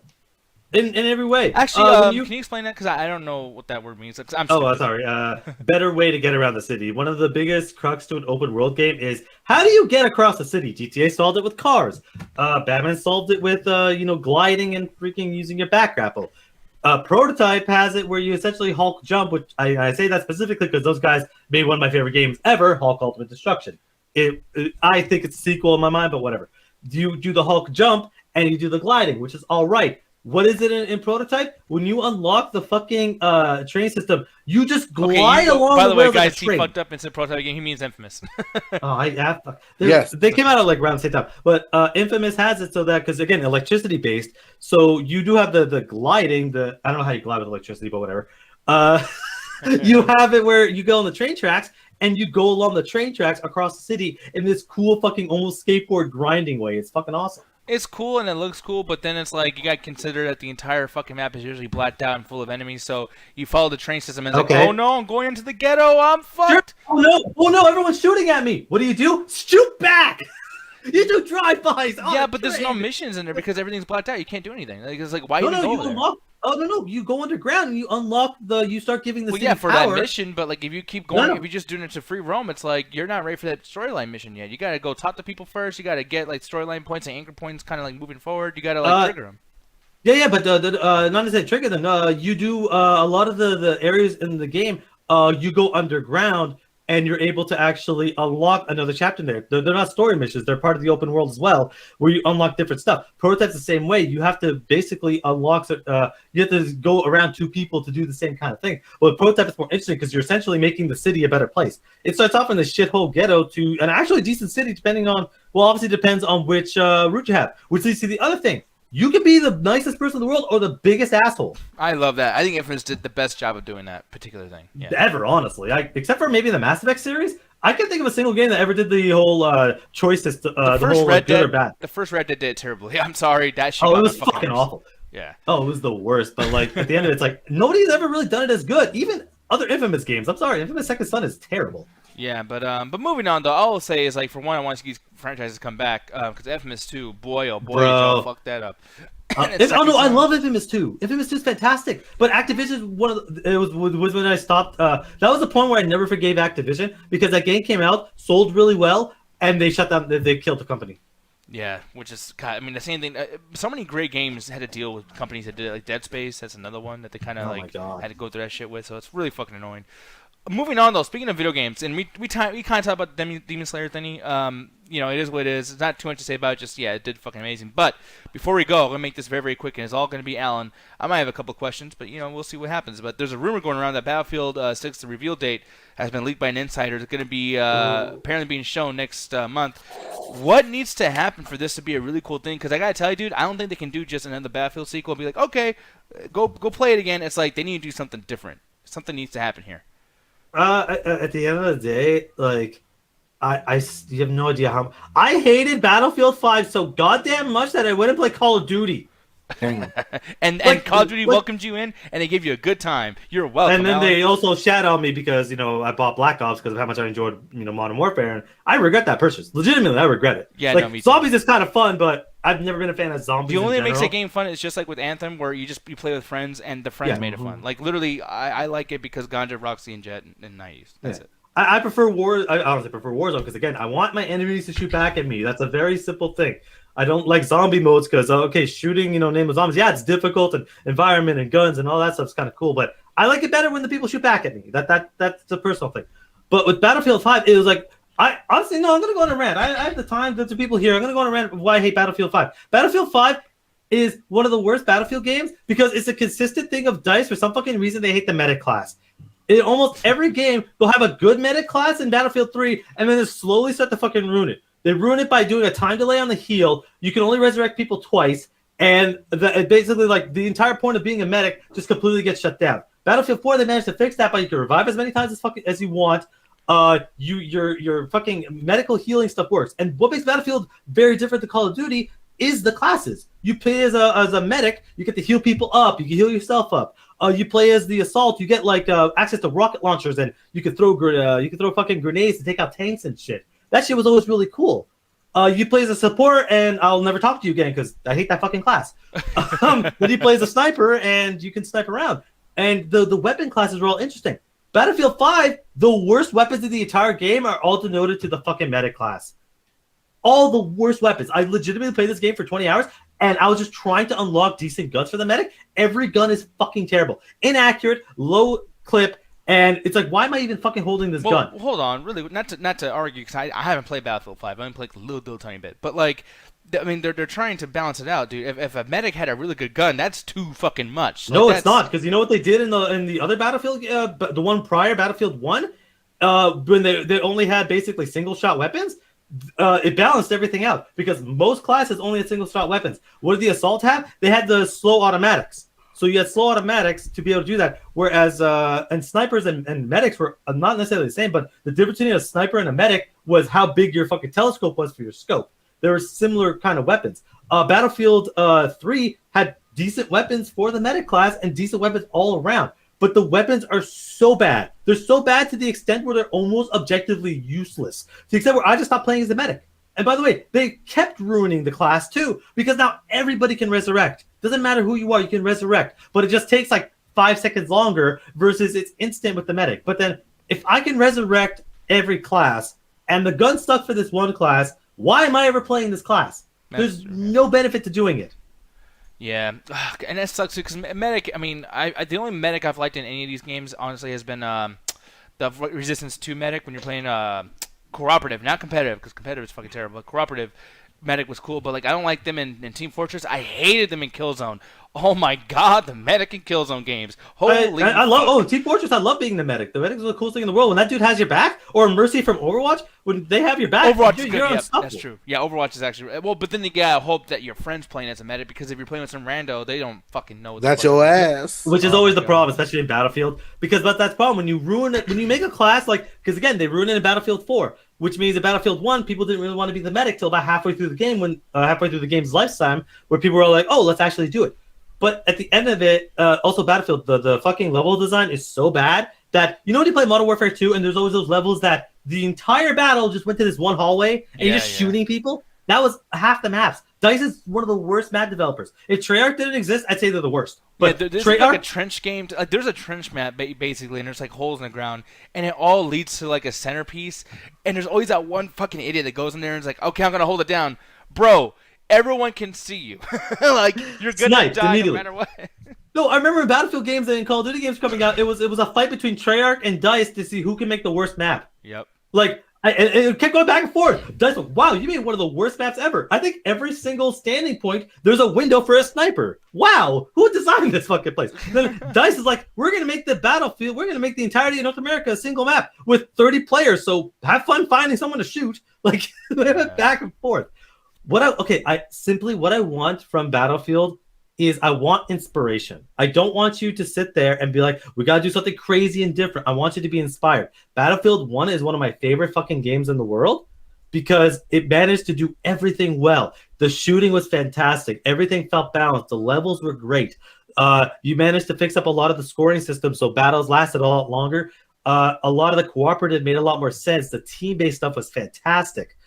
in every way. Actually, can you explain that? Because I don't know what that word means. Sorry. Better way to get around the city. One of the biggest crux to an open world game is how do you get across the city? GTA solved it with cars. Batman solved it with gliding and freaking using your back grapple. Prototype has it where you essentially Hulk jump, which I say that specifically because those guys made one of my favorite games ever, Hulk Ultimate Destruction. I think it's a sequel in my mind, but whatever. You do the Hulk jump and you do the gliding, which is all right. What is it in Prototype? When you unlock the fucking train system, you just glide along by the way, rails guys, like a he train. fucked up and said Prototype game. He means Infamous. Yes. They came out at like around the same time, but Infamous has it so that because again, electricity based, so you do have the gliding. I don't know how you glide with electricity, but whatever. You have it where you go on the train tracks and you go along the train tracks across the city in this cool fucking almost skateboard grinding way. It's fucking awesome. It's cool and it looks cool, but then it's like you got to consider that the entire fucking map is usually blacked out and full of enemies. So you follow the train system and it's like, oh no, I'm going into the ghetto. I'm fucked. Sure. Oh no, everyone's shooting at me. What do? Shoot back. You do drive-bys. Yeah, but there's no missions in there because everything's blacked out. You can't do anything. Like, it's like, why even go there? No, you go underground and you unlock you start giving the city for power. that mission, but like if you keep going, if you're just doing it to free roam, it's like you're not ready for that storyline mission yet. You gotta go talk to people first. You gotta get like storyline points and anchor points, kind of like moving forward. You gotta like trigger them. Yeah, but not to say trigger them. You do a lot of the areas in the game. You go underground and you're able to actually unlock another chapter there. They're not story missions. They're part of the open world as well, where you unlock different stuff. Prototype's the same way. You have to basically unlock, you have to go around two people to do the same kind of thing. But Prototype is more interesting because you're essentially making the city a better place. It starts off in the shithole ghetto to an actually decent city, depending on, well, obviously depends on which route you have. Which leads to the other thing. You could be the nicest person in the world or the biggest asshole. I love that. I think Infamous did the best job of doing that particular thing. Yeah. Ever, honestly. Except for maybe the Mass Effect series, I can't think of a single game that ever did the whole choice system, the whole good or bad. The first Red Dead did it terribly. I'm sorry. That shit it was fucking awful. Yeah. Oh, it was the worst. But like at the end of it, it's like nobody's ever really done it as good. Even other Infamous games. I'm sorry, Infamous Second Son is terrible. Yeah, but moving on though, all I'll say is like for one, I want to see these franchises come back because Infamous 2, boy oh boy, did y'all fuck that up. I love Infamous 2. Infamous 2 is fantastic, but Activision was when I stopped. That was the point where I never forgave Activision because that game came out, sold really well, and they shut down. They killed the company. Yeah, which is I mean the same thing. So many great games had to deal with companies that did it, like Dead Space. That's another one that they kind of had to go through that shit with. So it's really fucking annoying. Moving on though, speaking of video games, and we kind of talked about Demon Slayer thingy. It is what it is. It's not too much to say about it. Just it did fucking amazing. But before we go, I'm gonna make this very very quick, and it's all gonna be Alan. I might have a couple of questions, but we'll see what happens. But there's a rumor going around that Battlefield 6, the reveal date, has been leaked by an insider. It's gonna be apparently being shown next month. What needs to happen for this to be a really cool thing? Because I gotta tell you, dude, I don't think they can do just another Battlefield sequel and be like, okay, go play it again. It's like they need to do something different. Something needs to happen here. At the end of the day, like, you have no idea how I hated Battlefield 5 so goddamn much that I went and played Call of Duty. and Call of Duty welcomed you in, and they gave you a good time. You're welcome. And then Alan. they also shat on me because I bought Black Ops because of how much I enjoyed Modern Warfare, and I regret that purchase. Legitimately, I regret it. Yeah, like, me too. Zombies is kind of fun, but I've never been a fan of zombies. The only thing that makes a game fun is just like with Anthem, where you play with friends, and the friends made it fun. Like literally, I like it because Ganja, Roxy, and Jet, and Naive. That's it. I prefer War. I honestly prefer Warzone because again, I want my enemies to shoot back at me. That's a very simple thing. I don't like zombie modes because shooting, name of zombies. Yeah, it's difficult and environment and guns and all that stuff's kind of cool. But I like it better when the people shoot back at me. That's a personal thing. But with Battlefield 5, it was like I'm gonna go on a rant. I have the time. There's people here. I'm gonna go on a rant of why I hate Battlefield 5. Battlefield 5 is one of the worst Battlefield games because it's a consistent thing of DICE. For some fucking reason, they hate the medic class. In almost every game, they'll have a good medic class in Battlefield 3, and then they slowly start to fucking ruin it. They ruin it by doing a time delay on the heal. You can only resurrect people twice, and basically, like, the entire point of being a medic just completely gets shut down. Battlefield 4, they managed to fix that, but you can revive as many times as you want. Your fucking medical healing stuff works. And what makes Battlefield very different to Call of Duty is the classes. You play as a medic, you get to heal people up, you can heal yourself up. You play as the assault, you get like access to rocket launchers, and you can throw fucking grenades to take out tanks and shit. That shit was always really cool. You play as a support, and I'll never talk to you again because I hate that fucking class. Then you play as a sniper, and you can snipe around. And the weapon classes are all interesting. Battlefield 5, the worst weapons in the entire game are all denoted to the fucking medic class. All the worst weapons. I legitimately played this game for 20 hours. and I was just trying to unlock decent guns for the medic. Every gun is fucking terrible, inaccurate, low clip, and it's like, why am I even fucking holding this gun? Hold on, really, not to argue, because I haven't played Battlefield 5. I only played a little tiny bit, but like, I mean, they're trying to balance it out, dude. If a medic had a really good gun, that's too fucking much. No, it's not, because you know what they did in the other Battlefield, the one prior, Battlefield 1, when they only had basically single shot weapons. It balanced everything out because most classes only had single shot weapons. What did the assault have? They had the slow automatics. So you had slow automatics to be able to do that. Whereas and snipers and medics were not necessarily the same, but the difference between a sniper and a medic was how big your fucking telescope was for your scope. There were similar kind of weapons. Battlefield 3 had decent weapons for the medic class and decent weapons all around. But the weapons are so bad. They're so bad to the extent where they're almost objectively useless. To the extent where I just stopped playing as a medic. And by the way, they kept ruining the class too, because now everybody can resurrect. Doesn't matter who you are, you can resurrect. But it just takes like 5 seconds longer versus it's instant with the medic. But then if I can resurrect every class and the gun stuck for this one class, why am I ever playing this class? There's no benefit to doing it. Yeah, and that sucks too, because medic, I mean, the only medic I've liked in any of these games, honestly, has been the Resistance 2 medic when you're playing cooperative, not competitive, because competitive is fucking terrible, but cooperative medic was cool, but like I don't like them in Team Fortress. I hated them in Killzone. Oh my god, the medic in Killzone games. Holy I love Team Fortress. I love being the medic. The medic is the coolest thing in the world. When that dude has your back, or Mercy from Overwatch, when they have your back, Overwatch is good. You're Yeah, unstoppable. that's true. Yeah, Overwatch is actually but then you gotta hope that your friend's playing as a medic, because if you're playing with some rando, they don't fucking know. That's your ass. Which is always the problem, especially in Battlefield, because that's the problem when you ruin it. When you make a class like, because again, they ruined it in Battlefield 4. Which means in Battlefield 1, people didn't really want to be the medic till about halfway through the game, when halfway through the game's lifetime, where people were like, "Oh, let's actually do it." But at the end of it, also Battlefield, the fucking level design is so bad that, you know, when you play Modern Warfare 2, and there's always those levels that the entire battle just went to this one hallway, and you're just shooting people. That was half the maps. DICE is one of the worst map developers. If Treyarch didn't exist, I'd say they're the worst. But yeah, there's Treyarch, like a trench game. There's a trench map basically, and there's like holes in the ground, and it all leads to like a centerpiece. And there's always that one fucking idiot that goes in there and is like, "Okay, I'm gonna hold it down, bro. Everyone can see you. Like you're gonna die no matter what." No, I remember in Battlefield games and in Call of Duty games coming out, it was a fight between Treyarch and DICE to see who can make the worst map. Yep. Like. And it kept going back and forth. DICE, wow, you made one of the worst maps ever. I think every single standing point, there's a window for a sniper. Wow, who designed this fucking place? Then DICE is like, we're going to make the Battlefield, we're going to make the entirety of North America a single map with 30 players, so have fun finding someone to shoot. Like, they went back and forth. What I want from Battlefield is I want inspiration. I don't want you to sit there and be like, we got to do something crazy and different. I want you to be inspired. Battlefield 1 is one of my favorite fucking games in the world because it managed to do everything well. The shooting was fantastic. Everything felt balanced. The levels were great. You managed to fix up a lot of the scoring system so battles lasted a lot longer. A lot of the cooperative made a lot more sense. The team-based stuff was fantastic.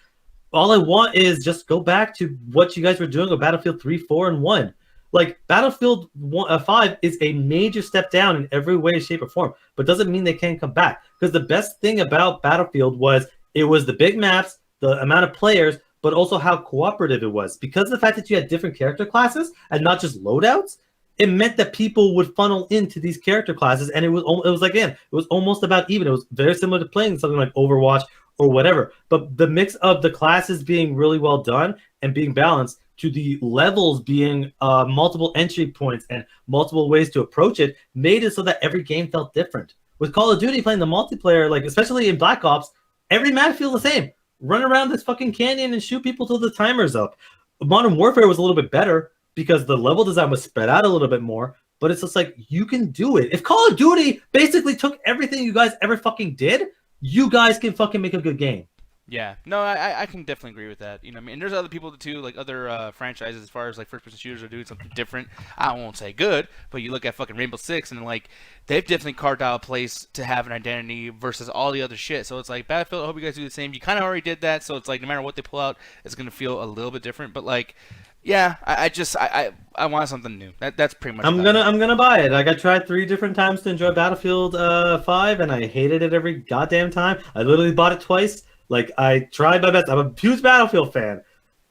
All I want is just go back to what you guys were doing with Battlefield 3, 4, and 1. Like, Battlefield 5 is a major step down in every way, shape, or form, but doesn't mean they can't come back. Because the best thing about Battlefield was it was the big maps, the amount of players, but also how cooperative it was. Because of the fact that you had different character classes and not just loadouts, it meant that people would funnel into these character classes, and it was almost about even. It was very similar to playing something like Overwatch or whatever. But the mix of the classes being really well done and being balanced to the levels being multiple entry points and multiple ways to approach it made it so that every game felt different. With Call of Duty playing the multiplayer, like especially in Black Ops, every map feels the same. Run around this fucking canyon and shoot people till the timer's up. Modern Warfare was a little bit better because the level design was spread out a little bit more, but it's just like, you can do it. If Call of Duty basically took everything you guys ever fucking did, you guys can fucking make a good game. Yeah, no, I can definitely agree with that. You know what I mean? And there's other people too, like other franchises, as far as like first-person shooters are doing something different. I won't say good, but you look at fucking Rainbow Six, and like they've definitely carved out a place to have an identity versus all the other shit. So it's like Battlefield. I hope you guys do the same. You kind of already did that, so it's like no matter what they pull out, it's gonna feel a little bit different. But like, yeah, I want something new. That's pretty much. I'm gonna buy it. Like, I tried 3 different times to enjoy Battlefield 5, and I hated it every goddamn time. I literally bought it twice. Like, I tried my best. I'm a huge Battlefield fan.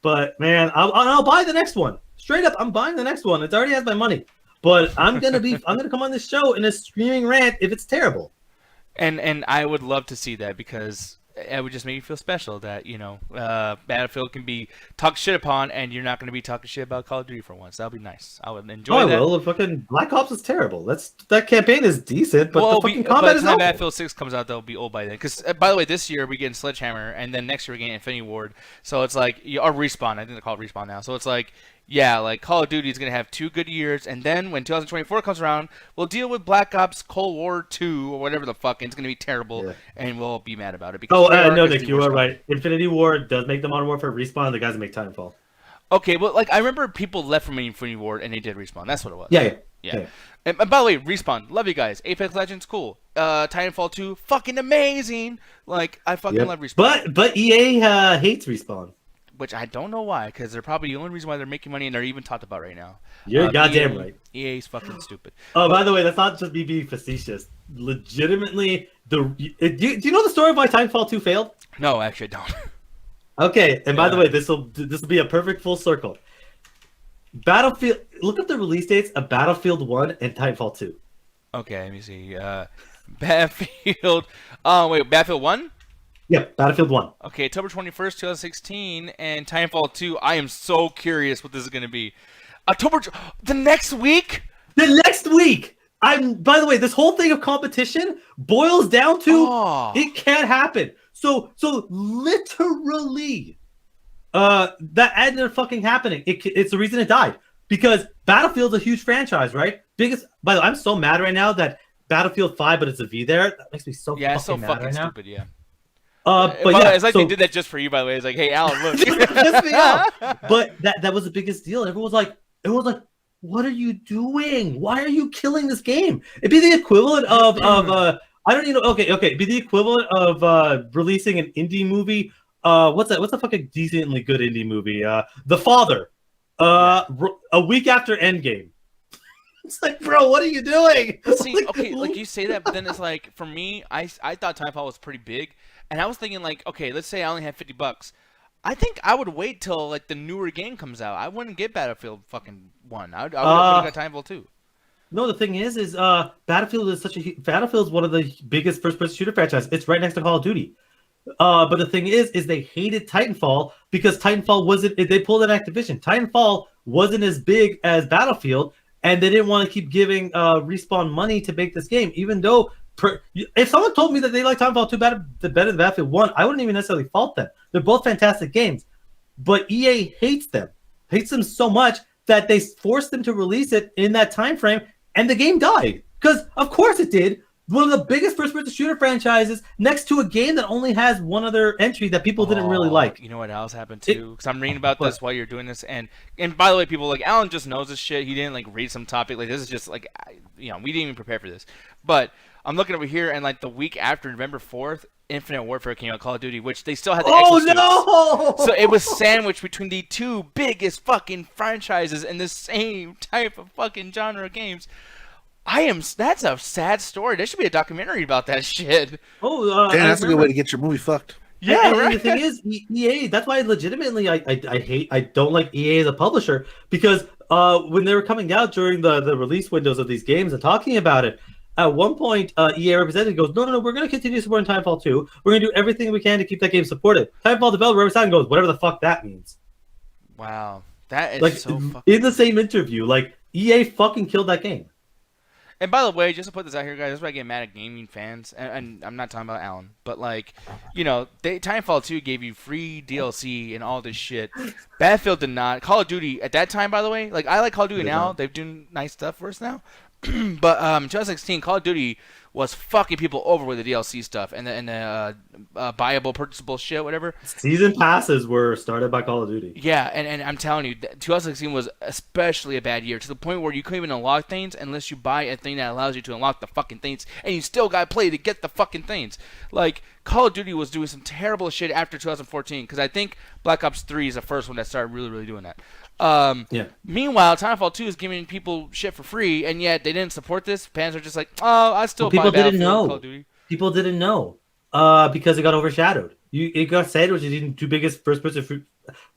But man, I'll buy the next one. Straight up, I'm buying the next one. It already has my money. But I'm gonna come on this show in a screaming rant if it's terrible. And I would love to see that because it would just make you feel special that Battlefield can be talked shit upon, and you're not going to be talking shit about Call of Duty for once. That would be nice. I would enjoy that. Well, fucking Black Ops is terrible. That campaign is decent, but the fucking combat by the is time awful. Battlefield 6 comes out, they'll be old by then. Because by the way, this year we're getting Sledgehammer, and then next year we're getting Infinity Ward. So it's like or Respawn. I think they're called Respawn now. So it's like. Yeah, like Call of Duty is going to have 2 good years, and then when 2024 comes around, we'll deal with Black Ops Cold War 2 or whatever the fuck, and it's going to be terrible, and we'll be mad about it. Because no, Nick, you are right. Infinity Ward does make the Modern Warfare Respawn, the guys that make Titanfall. Okay, well, like I remember people left from Infinity Ward and they did Respawn. That's what it was. Yeah. And by the way, Respawn, love you guys. Apex Legends, cool. Titanfall 2, fucking amazing. Like I fucking love Respawn. But EA hates Respawn. Which I don't know why, because they're probably the only reason why they're making money and they're even talked about right now. You're goddamn right. EA's fucking stupid. Oh, by the way, that's not just me being facetious. Legitimately, do you know the story of why Titanfall 2 failed? No, actually, I don't. Okay, and by the way, this will be a perfect full circle. Battlefield. Look up the release dates of Battlefield 1 and Titanfall 2. Okay, let me see. Battlefield. Wait, Battlefield 1? Yeah, Battlefield 1. Okay, October 21st, 2016, and Titanfall 2. I am so curious what this is going to be. The next week? The next week! By the way, this whole thing of competition boils down to it can't happen. So literally, that ended up fucking happening. It's the reason it died. Because Battlefield's a huge franchise, right? By the way, I'm so mad right now that Battlefield 5, but it's a V there. That makes me so fucking mad it's so fucking right stupid, now. yeah. But yeah, it's like they did that just for you, by the way. It's like, hey, Alan, look. Piss me off. But that was the biggest deal. Everyone was like, what are you doing? Why are you killing this game? It'd be the equivalent of I don't even know. Okay. It'd be the equivalent of releasing an indie movie. What's that? What's a fucking decently good indie movie? The Father. A week after Endgame. It's like, bro, what are you doing? See, okay, like you say that, but then it's like, for me, I thought Titanfall was pretty big. And I was thinking, like, okay, let's say I only had $50. I think I would wait till like the newer game comes out. I wouldn't get Battlefield fucking 1. I would have got Titanfall 2. No, the thing is Battlefield is one of the biggest first-person shooter franchises. It's right next to Call of Duty. But the thing is they hated Titanfall because Titanfall wasn't. They pulled an Activision. Titanfall wasn't as big as Battlefield, and they didn't want to keep giving Respawn money to make this game, even though. If someone told me that they like Titanfall 2 better than Battlefield 1, I wouldn't even necessarily fault them. They're both fantastic games. But EA hates them so much that they forced them to release it in that time frame, and the game died. Because, of course it did. One of the biggest first-person shooter franchises next to a game that only has one other entry that people didn't really like. You know what else happened, too? Because I'm reading about this while you're doing this. And by the way, people, like, Alan just knows this shit. He didn't, like, read some topic. Like, this is just, like, we didn't even prepare for this. But I'm looking over here, and like the week after November 4th, Infinite Warfare came out, Call of Duty, which they still had the no! So it was sandwiched between the two biggest fucking franchises in the same type of fucking genre of games. That's a sad story. There should be a documentary about that shit. Damn, that's a good way to get your movie fucked. Yeah, and the thing is, EA. That's why legitimately I don't like EA as a publisher, because when they were coming out during the release windows of these games and talking about it. At one point, EA representative goes, no, we're going to continue supporting Titanfall 2. We're going to do everything we can to keep that game supported. Titanfall developer representative goes, whatever the fuck that means. Wow. That is like, so fucking... In the same interview, like, EA fucking killed that game. And by the way, just to put this out here, guys, that's why I get mad at gaming fans. And I'm not talking about Alan. But, like, Titanfall 2 gave you free DLC and all this shit. Battlefield did not. Call of Duty, at that time, by the way, like, I like Call of Duty now. They've done nice stuff for us now. But 2016, Call of Duty was fucking people over with the DLC stuff and the buyable, purchasable shit, whatever. Season passes were started by Call of Duty. Yeah, and I'm telling you, 2016 was especially a bad year, to the point where you couldn't even unlock things unless you buy a thing that allows you to unlock the fucking things, and you still got to play to get the fucking things. Like, Call of Duty was doing some terrible shit after 2014, because I think Black Ops 3 is the first one that started really, really doing that. Meanwhile, Titanfall 2 is giving people shit for free, and yet they didn't support this. Fans are just like, I still buy Battlefield, Call of Duty. People didn't know because it got overshadowed. It got said, which is the two biggest first-person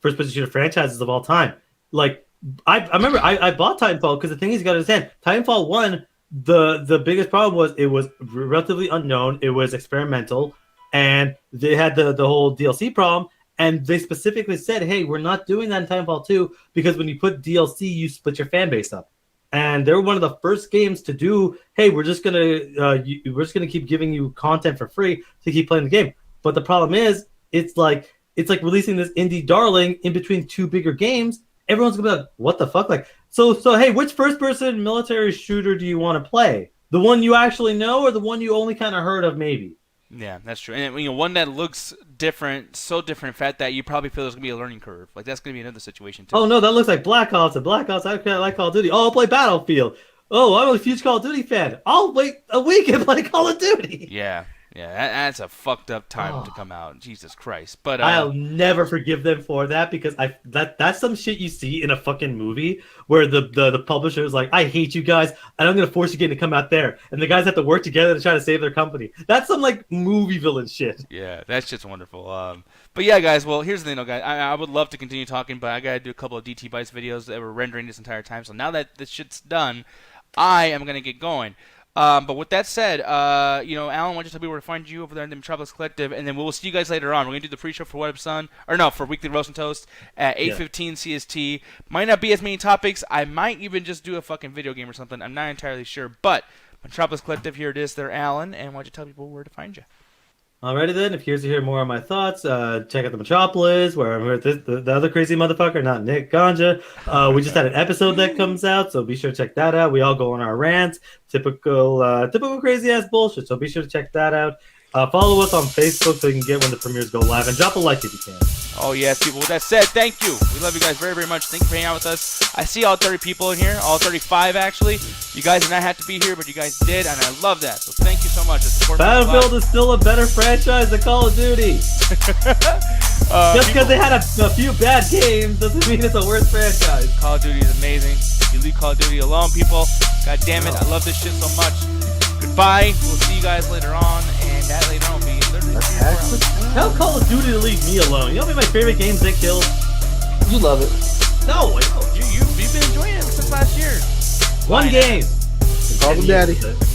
first-person shooter franchises of all time. Like, I remember I bought Titanfall because the thing is, you got to understand, Titanfall 1, the biggest problem was it was relatively unknown, it was experimental, and they had the whole DLC problem. And they specifically said, hey, we're not doing that in Titanfall 2 because when you put DLC, you split your fan base up. And they were one of the first games to do, hey, we're just gonna keep giving you content for free to keep playing the game. But the problem is, it's like releasing this indie darling in between two bigger games. Everyone's gonna be like, what the fuck? Like, so hey, which first-person military shooter do you want to play? The one you actually know, or the one you only kind of heard of, maybe? Yeah, that's true. And one that looks different, so different, in fact, that you probably feel there's gonna be a learning curve. Like that's gonna be another situation too. Oh no, that looks like Black Ops. And Black Ops, I kind of like Call of Duty. Oh, I'll play Battlefield. Oh, I'm a huge Call of Duty fan. I'll wait a week and play Call of Duty. Yeah, that's a fucked up time to come out. Jesus Christ! But I'll never forgive them for that because that's some shit you see in a fucking movie where the publisher is like, I hate you guys, and I'm gonna force you to come out there, and the guys have to work together to try to save their company. That's some like movie villain shit. Yeah, that shit's wonderful. But yeah, guys. Well, here's the thing, though, guys. I would love to continue talking, but I gotta do a couple of DT Bites videos that were rendering this entire time. So now that this shit's done, I am gonna get going. But with that said, Alan, why don't you tell people where to find you over there in the Metropolis Collective, and then we'll see you guys later on. We're going to do the pre-show for What Up Son, or no, for Weekly Roast and Toast at 8:15 CST. Might not be as many topics. I might even just do a fucking video game or something. I'm not entirely sure. But Metropolis Collective, here it is. They're Alan, and why don't you tell people where to find you? Alrighty then, if you're here to hear more of my thoughts, check out the Metropolis, where I'm with the other crazy motherfucker, not Nick Ganja. We just had an episode that comes out, so be sure to check that out. We all go on our rants, typical crazy ass bullshit, so be sure to check that out. Follow us on Facebook so you can get when the premieres go live, and drop a like if you can. Oh, yes, people. With that said, thank you. We love you guys very, very much. Thank you for hanging out with us. I see all 30 people in here, all 35, actually. You guys did not have to be here, but you guys did, and I love that. So thank you so much. Battlefield is still a better franchise than Call of Duty. Just because they had a few bad games doesn't mean it's a worse franchise. Call of Duty is amazing. You leave Call of Duty alone, people. God damn it. I love this shit so much. Goodbye. We'll see you guys later on, and that later on will be literally 3 or 4 hours. Tell Call of Duty to leave me alone. You know what my favorite games they killed? You love it. No, I don't. You've been enjoying it since last year. One game. Call them daddy.